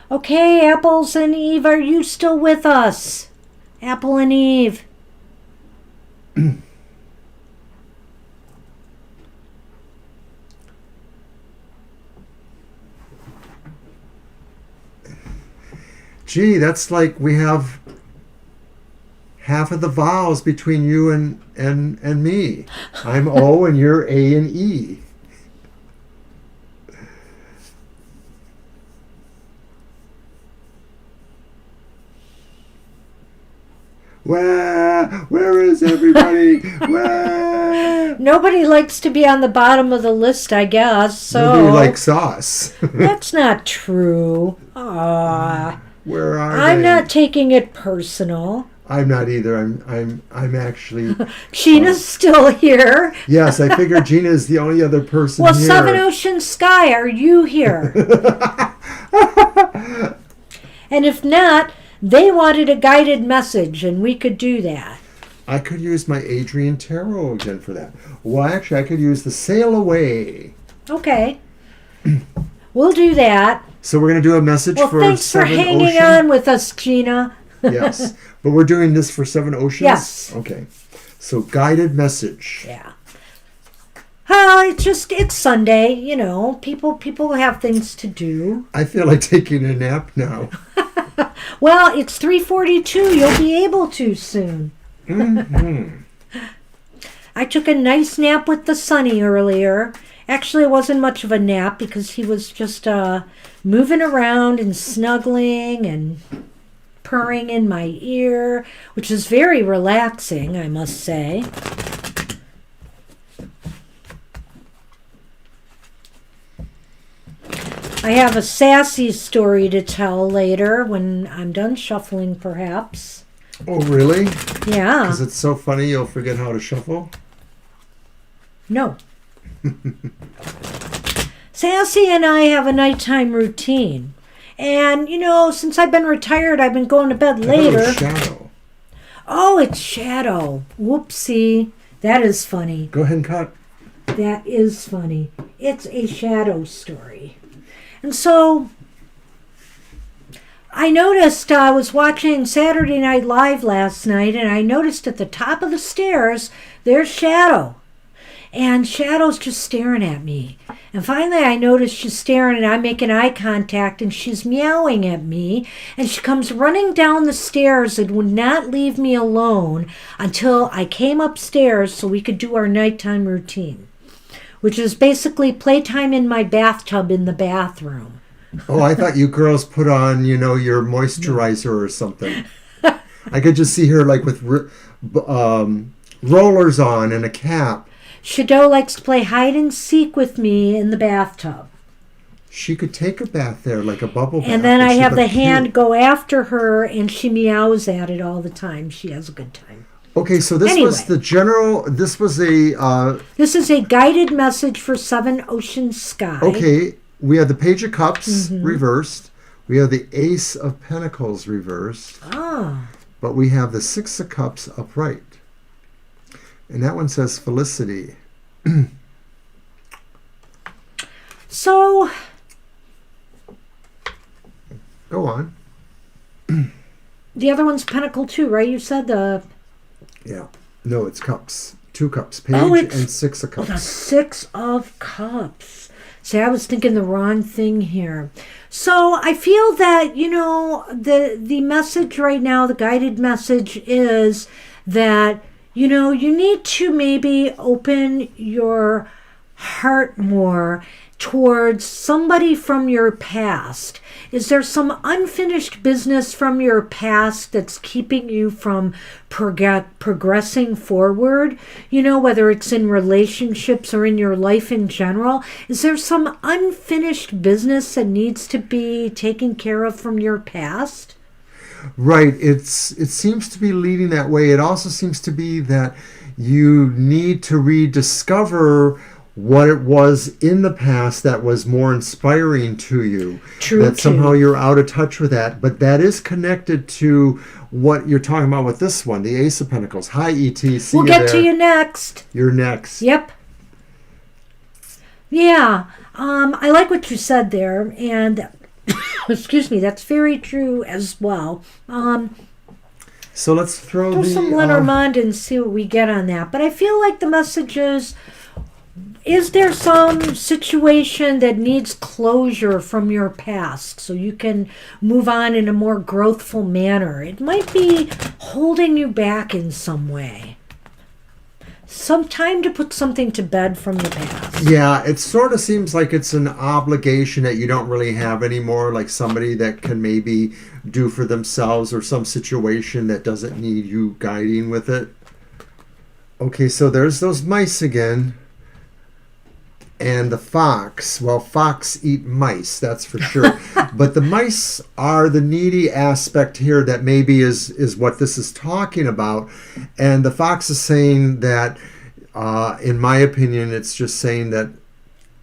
Okay, Apples and Eve, are you still with us? Apple and Eve. Gee, that's like we have half of the vowels between you and me. I'm O and you're A and E. Where is everybody? Where? Nobody likes to be on the bottom of the list, I guess. So Nobody likes us. That's not true. Aww. Where are I'm they? not taking it personal. I'm not either. I'm actually. Gina's still here. Yes, I figure Gina is the only other person Well, here. Seven Ocean Sky, are you here? And if not, they wanted a guided message, and we could do that. I could use my Adrian Tarot again for that. Well, actually, I could use the Sail Away. Okay. We'll do that. So we're going to do a message Well, for thanks for Seven hanging Ocean. on with us, Gina. Yes. But we're doing this for Seven Oceans? Yes. Okay. So guided message. Yeah. It's Sunday, you know. People have things to do. I feel like taking a nap now. Well, it's 3:42. You'll be able to soon. Mm-hmm. I took a nice nap with the Sunny earlier. Actually, it wasn't much of a nap because he was just moving around and snuggling and purring in my ear, which is very relaxing, I must say. I have a sassy story to tell later when I'm done shuffling, perhaps. Oh, really? Yeah. Because it's so funny you'll forget how to shuffle? No. Sassy and I have a nighttime routine. And, you know, since I've been retired, I've been going to bed I thought it later. was shadow. Oh, it's shadow. Whoopsie. That is funny. Go ahead and cut. That is funny. It's a shadow story. And so I noticed I was watching Saturday Night Live last night, and I noticed at the top of the stairs, there's Shadow. And Shadow's just staring at me. And finally I noticed she's staring, and I'm making eye contact, and she's meowing at me. And she comes running down the stairs and would not leave me alone until I came upstairs so we could do our nighttime routine, which is basically playtime in my bathtub in the bathroom. Oh, I thought you girls put on, you know, your moisturizer or something. I could just see her like with rollers on and a cap. Shadow likes to play hide and seek with me in the bathtub. She could take a bath there, like a bubble bath. And then I she'd have the look hand cute. go after her, and she meows at it all the time. She has a good time. Okay, so this was Anyway. the general, this was a, This is a guided message for Seven Ocean Sky. okay, we have the Page of Cups Mm-hmm. reversed. We have the Ace of Pentacles reversed. Ah. But we have the Six of Cups upright. And that one says Felicity. So, Go on. the other one's Pentacle too, right? You said the... Yeah. No, it's cups. 2 cups. Page Oh, it's- and 6 of Oh, the cups. Six of Cups. See, I was thinking the wrong thing here. So I feel that, you know, the message right now, the guided message is that, you know, you need to maybe open your heart more towards somebody from your past. Is there some unfinished business from your past that's keeping you from progressing forward? You know, whether it's in relationships or in your life in general. Is there some unfinished business that needs to be taken care of from your past? Right. It seems to be leading that way. It also seems to be that you need to rediscover what it was in the past that was more inspiring to you. True, that somehow too. you're out of touch with that. But that is connected to what you're talking about with this one, the Ace of Pentacles. Hi, E.T. See We'll you get there. to you next. You're next. Yep. Yeah. I like what you said there, and excuse me, that's very true as well. So let's throw Do the... some Lenormand and see what we get on that. But I feel like the message is there some situation that needs closure from your past so you can move on in a more growthful manner? It might be holding you back in some way. Some time to put something to bed from the past. Yeah, it sort of seems like it's an obligation that you don't really have anymore, like somebody that can maybe do for themselves or some situation that doesn't need you guiding with it. Okay, so there's those mice again. and the fox. Well, fox eat mice, that's for sure. But the mice are the needy aspect here that maybe is what this is talking about. And the fox is saying that, in my opinion, it's just saying that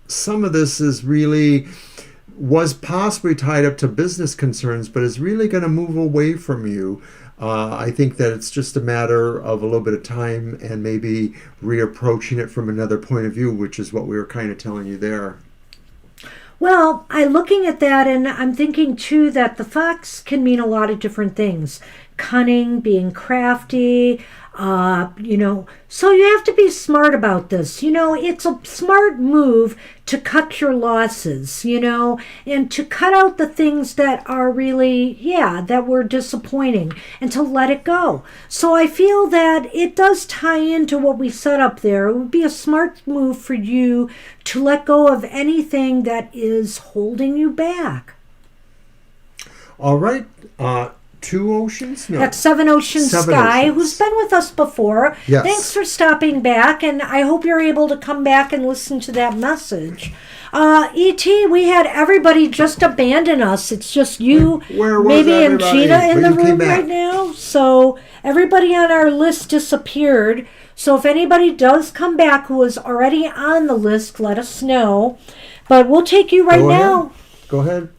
some of this is really was possibly tied up to business concerns, but is really going to move away from you. I think that it's just a matter of a little bit of time and maybe reapproaching it from another point of view, which is what we were kind of telling you there. Well, I'm looking at that and I'm thinking too that the fox can mean a lot of different things. Cunning, being crafty, so you have to be smart about this. It's a smart move to cut your losses, and to cut out the things that are really, that were disappointing and to let it go. So I feel that it does tie into what we set up there. It would be a smart move for you to let go of anything that is holding you back. All right. Two Oceans? No. That's Seven Oceans Sky, who's been with us before. Yes. Thanks for stopping back, and I hope you're able to come back and listen to that message. E.T., we had everybody just abandon us. It's just you, maybe, and Gina in the room right now. So everybody on our list disappeared. So if anybody does come back who is already on the list, let us know. But we'll take you right now. Go ahead.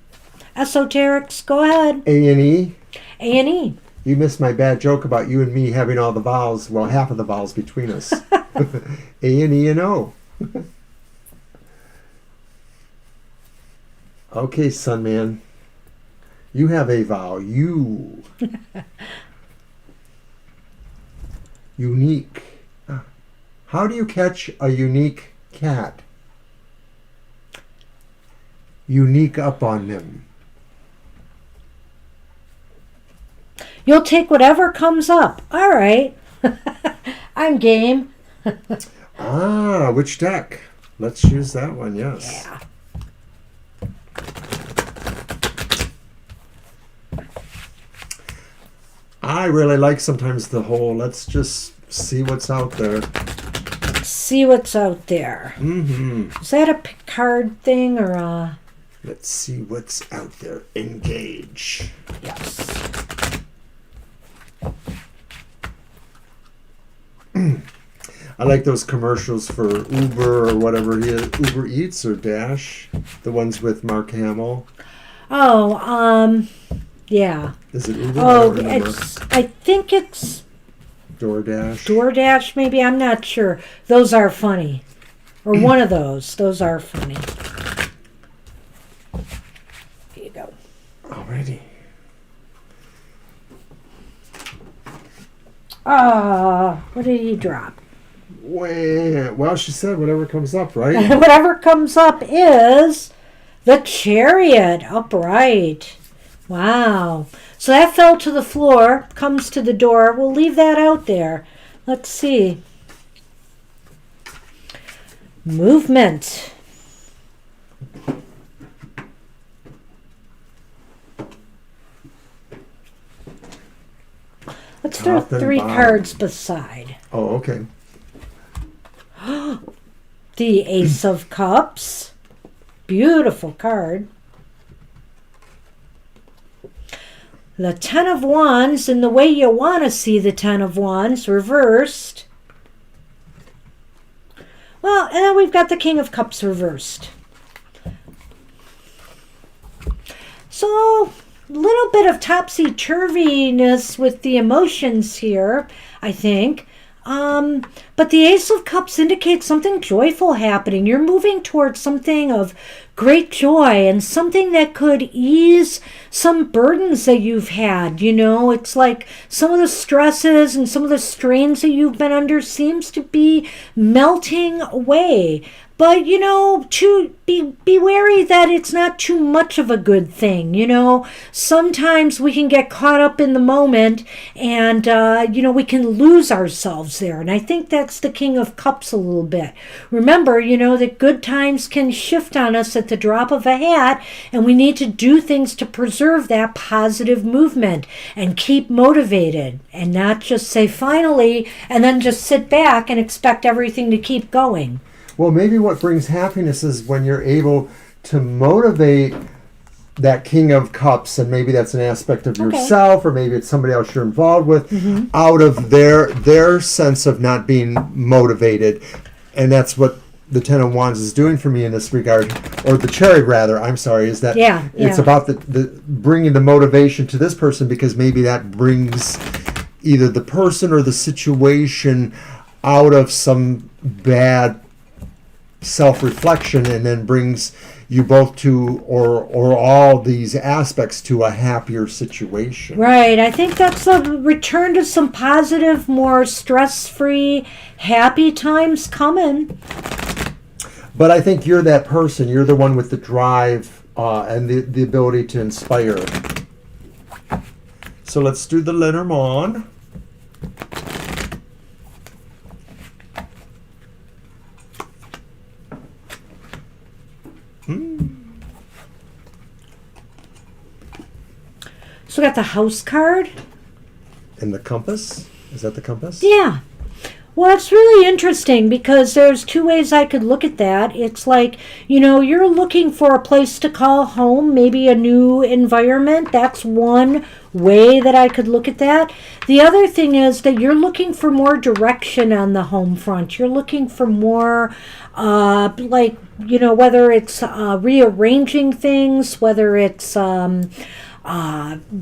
Esoterics, go ahead. A&E. A&E. You missed my bad joke about you and me having all the vowels, well, half of the vowels between us. A&E and O. Okay, Sunman. You have a vowel. You. Unique. How do you catch a unique cat? Unique up on them. You'll take whatever comes up. All right. I'm game. Which deck? Let's use that one, yes. Yeah. I really like sometimes the whole, let's just see what's out there. See what's out there. Mm-hmm. Is that a Picard thing or a... Let's see what's out there. Engage. Yes. I like those commercials for Uber or whatever it is. Uber Eats or Dash. The ones with Mark Hamill. Oh, yeah. Is it Uber? Oh, I think it's... DoorDash. DoorDash, maybe. I'm not sure. Those are funny. Or one of those. Those are funny. Here you go. Alrighty. What did he drop? Well, she said whatever comes up, right? Whatever comes up is the Chariot. Upright. Wow. So that fell to the floor, comes to the door. We'll leave that out there. Let's see. Movement. Let's throw three cards beside. Oh, okay. The Ace of Cups. Beautiful card. The Ten of Wands in the way you want to see the Ten of Wands reversed. Well, and then we've got the King of Cups reversed. So, a little bit of topsy-turviness with the emotions here, I think. But the Ace of Cups indicates something joyful happening. You're moving towards something of great joy and something that could ease some burdens that you've had. It's like some of the stresses and some of the strains that you've been under seems to be melting away. But, to be wary that it's not too much of a good thing, Sometimes we can get caught up in the moment and, we can lose ourselves there. And I think that's the King of Cups a little bit. Remember, that good times can shift on us at the drop of a hat, and we need to do things to preserve that positive movement and keep motivated and not just say finally and then just sit back and expect everything to keep going. Well, maybe what brings happiness is when you're able to motivate that King of Cups, and maybe that's an aspect of yourself, or maybe it's somebody else you're involved with, out of their sense of not being motivated. And that's what the Ten of Wands is doing for me in this regard, or the Chariot rather, I'm sorry, is that it's about the bringing the motivation to this person, because maybe that brings either the person or the situation out of some bad self-reflection, and then brings you both to, or all these aspects to, a happier situation. Right. I think that's a return to some positive, more stress-free, happy times coming. But I think you're that person. You're the one with the drive and the ability to inspire. So let's do the Lenormand. So we got the House card. And the compass? Is that the compass? Yeah. Well, it's really interesting because there's two ways I could look at that. It's like, you're looking for a place to call home, maybe a new environment. That's one way that I could look at that. The other thing is that you're looking for more direction on the home front. You're looking for more, whether it's rearranging things, whether it's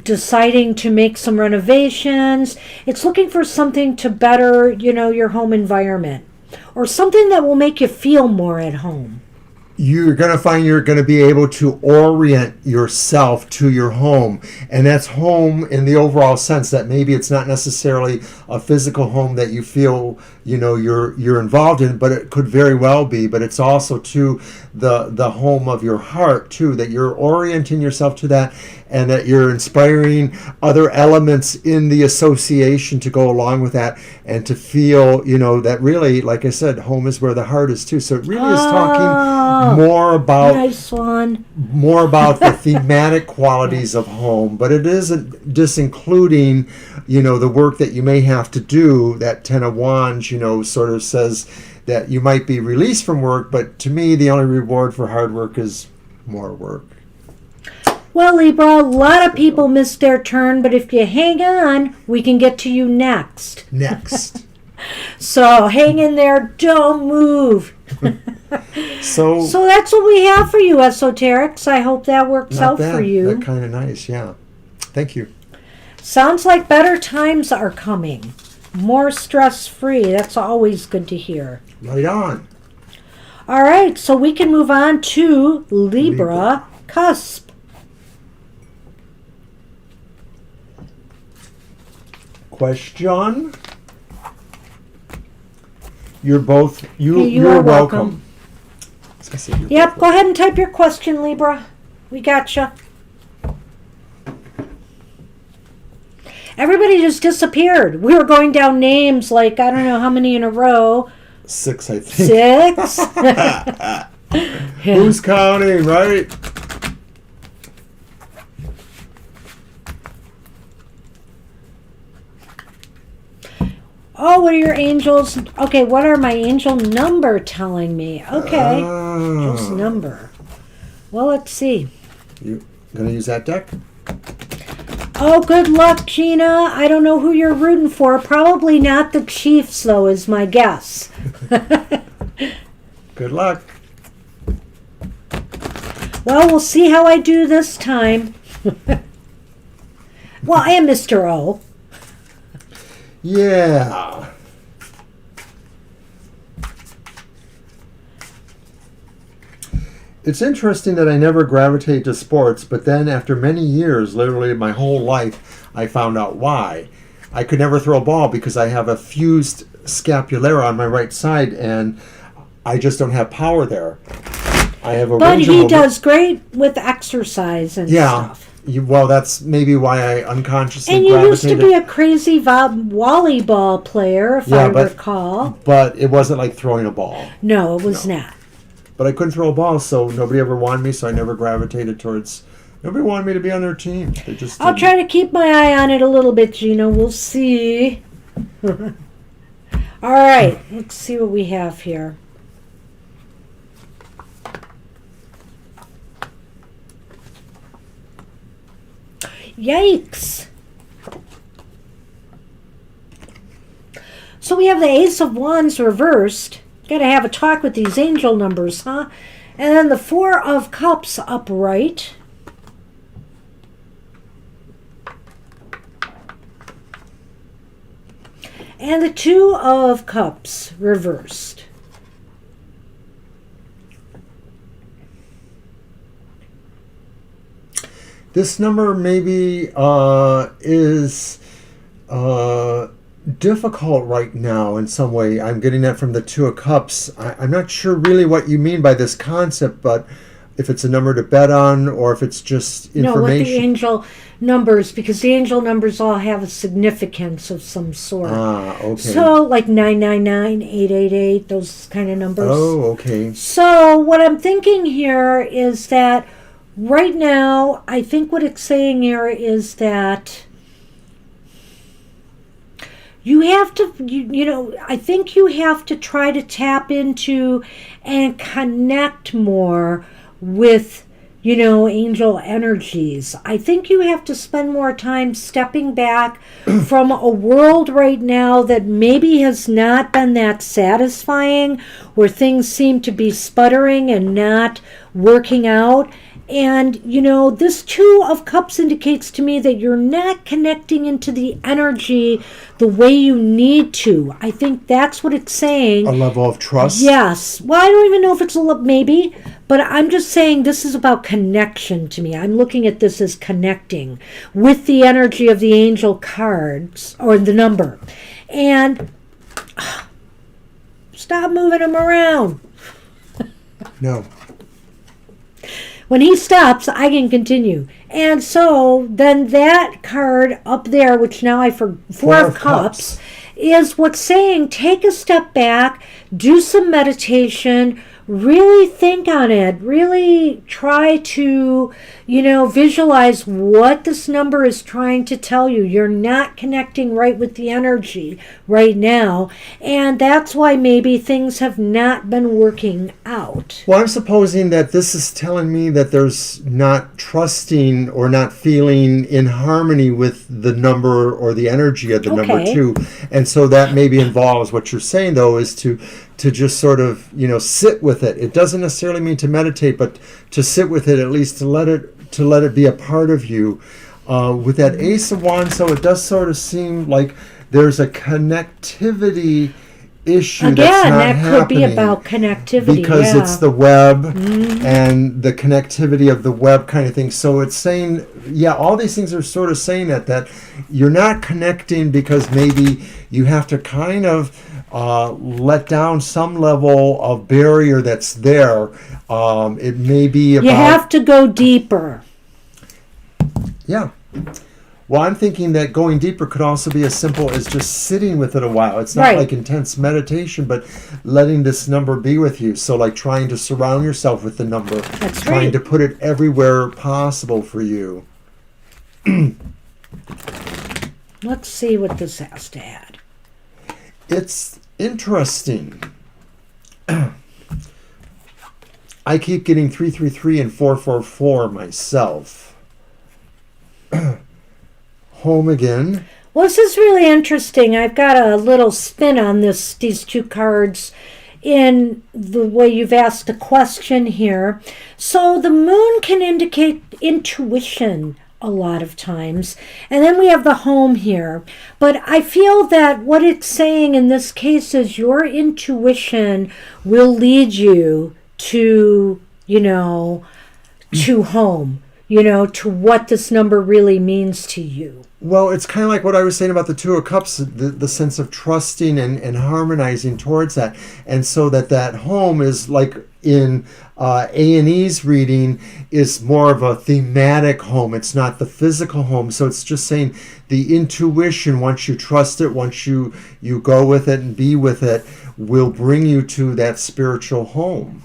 deciding to make some renovations. It's looking for something to better, your home environment, or something that will make you feel more at home. You're going to find you're going to be able to orient yourself to your home. And that's home in the overall sense, that maybe it's not necessarily a physical home that you feel, you're involved in, but it could very well be. But it's also to the home of your heart too, that you're orienting yourself to that, and that you're inspiring other elements in the association to go along with that, and to feel, that really, like I said, home is where the heart is too. So it really is talking more about nice one. More about the thematic qualities of home, but it isn't disincluding, the work that you may have to do. That Ten of Wands, sort of says that you might be released from work, but to me, the only reward for hard work is more work. Well, Libra, a lot of people missed their turn, but if you hang on, we can get to you next. So hang in there, don't move. So that's what we have for you, esoterics. I hope that works out for you. That's kind of nice, yeah. Thank you. Sounds like better times are coming. More stress-free. That's always good to hear. Right on. All right, so we can move on to Libra. Cusp. Question. You're both you're welcome. Yep, go ahead and type your question, Libra. We gotcha. Everybody just disappeared. We were going down names like, I don't know how many in a row. 6, I think. 6? Who's counting, right? Oh, what are your angels? Okay, what are my angel number telling me? Okay, angel's number. Well, let's see. You gonna use that deck? Oh, good luck, Gina. I don't know who you're rooting for. Probably not the Chiefs, though, is my guess. Good luck. Well, we'll see how I do this time. Well, I am Mr. O. Yeah. It's interesting that I never gravitate to sports, but then after many years, literally my whole life, I found out why. I could never throw a ball because I have a fused scapula on my right side, and I just don't have power there. I have a But he does great with exercise and stuff. Well, that's maybe why I unconsciously And you gravitated. used to be a crazy volleyball player, if I recall. But it wasn't like throwing a ball. No, it was not. But I couldn't throw a ball, so nobody ever wanted me, so I never gravitated towards... Nobody wanted me to be on their team. They just I'll try to keep my eye on it a little bit, Gina. We'll see. All right, let's see what we have here. Yikes. So we have the Ace of Wands reversed. Got to have a talk with these angel numbers, huh? And then the Four of Cups upright. And the Two of Cups reversed. This number maybe is difficult right now in some way. I'm getting that from the Two of Cups. I'm not sure really what you mean by this concept, but if it's a number to bet on or if it's just information. No, with the angel numbers, because the angel numbers all have a significance of some sort. Okay. So, like 999, 888, those kind of numbers. Oh, okay. So, what I'm thinking here is that right now, I think what it's saying here is that you have to, I think you have to try to tap into and connect more with, angel energies. I think you have to spend more time stepping back from a world right now that maybe has not been that satisfying, where things seem to be sputtering and not working out. And, this Two of Cups indicates to me that you're not connecting into the energy the way you need to. I think that's what it's saying. A level of trust? Yes. Well, I don't even know if it's maybe, but I'm just saying this is about connection to me. I'm looking at this as connecting with the energy of the angel cards, or the number. And stop moving them around. No. When he stops, I can continue. And so then that card up there, which now Four of Cups, is what's saying take a step back, do some meditation, really think on it, really try to, visualize what this number is trying to tell you. You're not connecting right with the energy right now, and that's why maybe things have not been working out. Well, I'm supposing that this is telling me that there's not trusting or not feeling in harmony with the number or the energy of the number two. And so that maybe involves, what you're saying though, is to just sort of, sit with it. It doesn't necessarily mean to meditate, but to sit with it, at least to let it be a part of you. With that Ace of Wands, so it does sort of seem like there's a connectivity issue. Again, that's not that happening could be about connectivity. because it's the web and the connectivity of the web kind of thing. So it's saying, all these things are sort of saying that you're not connecting because maybe you have to kind of let down some level of barrier that's there. It may be about... You have to go deeper. Yeah. Well, I'm thinking that going deeper could also be as simple as just sitting with it a while. It's not like intense meditation, but letting this number be with you. So like trying to surround yourself with the number. That's trying to put it everywhere possible for you. Let's see what this has to add. It's interesting. I keep getting 333 and 444 myself. Home again. Well, this is really interesting. I've got a little spin on these two cards in the way you've asked the question here. So the moon can indicate intuition a lot of times. And then we have the home here. But I feel that what it's saying in this case is your intuition will lead you to, to home, to what this number really means to you. Well, it's kind of like what I was saying about the Two of Cups, the sense of trusting and harmonizing towards that. And so that home is like in A&E's reading is more of a thematic home. It's not the physical home. So it's just saying the intuition, once you trust it, once you go with it and be with it, will bring you to that spiritual home.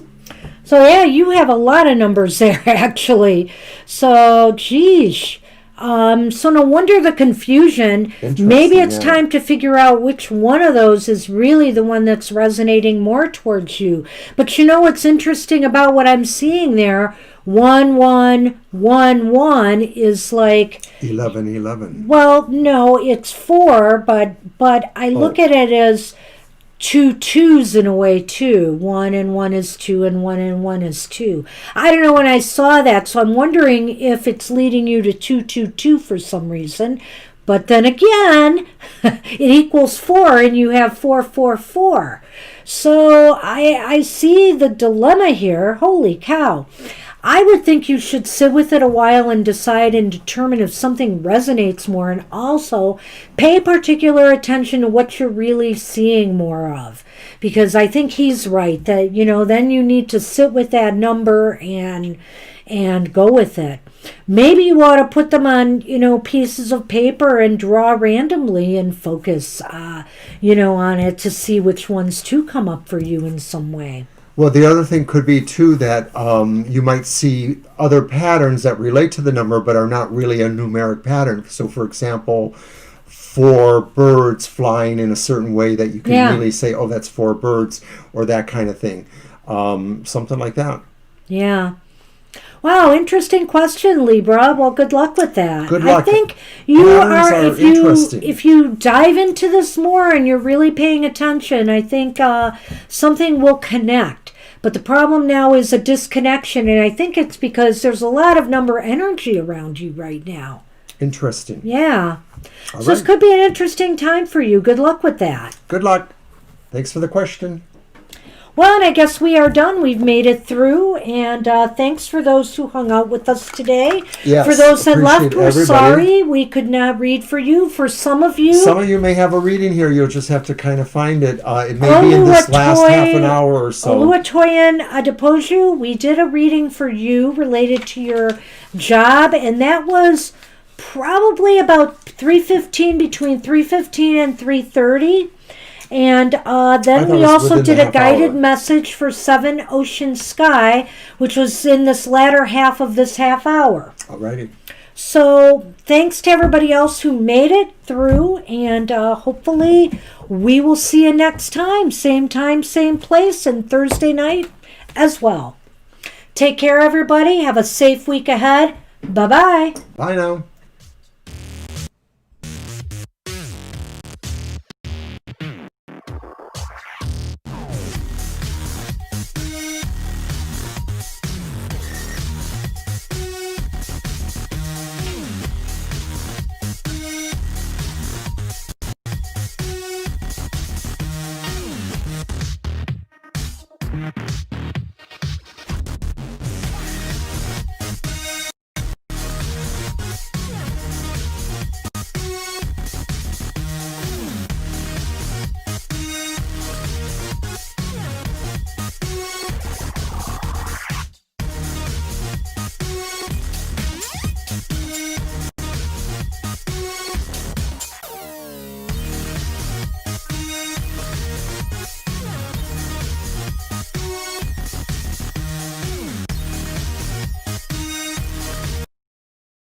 So yeah, you have a lot of numbers there, actually. So, geez. So no wonder the confusion. Interesting, Maybe it's yeah. time to figure out which one of those is really the one that's resonating more towards you. But you know what's interesting about what I'm seeing there? 1111 is like 1111. well, no, it's 4, but I look at it as two twos in a way too. 1 and 1 is 2, and 1 and 1 is 2. I don't know when I saw that, so I'm wondering if it's leading you to 222 for some reason. But then again, it equals 4, and you have 444. So I see the dilemma here. Holy cow. I would think you should sit with it a while and decide and determine if something resonates more, and also pay particular attention to what you're really seeing more of. Because I think he's right that, then you need to sit with that number and go with it. Maybe you ought to put them on, pieces of paper and draw randomly and focus, on it to see which ones to come up for you in some way. Well, the other thing could be, too, that you might see other patterns that relate to the number but are not really a numeric pattern. So, for example, 4 birds flying in a certain way that you can really say, oh, that's 4 birds, or that kind of thing. Something like that. Yeah. Wow, interesting question, Libra. Well, good luck with that. Good luck. I think you Patterns are if you dive into this more and you're really paying attention, I think something will connect. But the problem now is a disconnection, and I think it's because there's a lot of number energy around you right now. Interesting. Yeah. All So this right. could be an interesting time for you. Good luck with that. Good luck. Thanks for the question. Well, and I guess we are done. We've made it through, and thanks for those who hung out with us today. Yes, For those that left, appreciate we're everybody. sorry we could not read for you. For some of you, Some of you may have a reading here. You'll just have to kind of find it. It may be in this last half an hour or so. Oluwatoyin Adepoju, we did a reading for you related to your job, and that was probably about 3:15, between 3:15 and 3:30. And then thought we it was also within did the a half guided hour. message for 7 Ocean Sky, which was in this latter half of this half hour. Alrighty. So thanks to everybody else who made it through, and hopefully we will see you next time, same place, and Thursday night as well. Take care, everybody. Have a safe week ahead. Bye-bye. Bye now.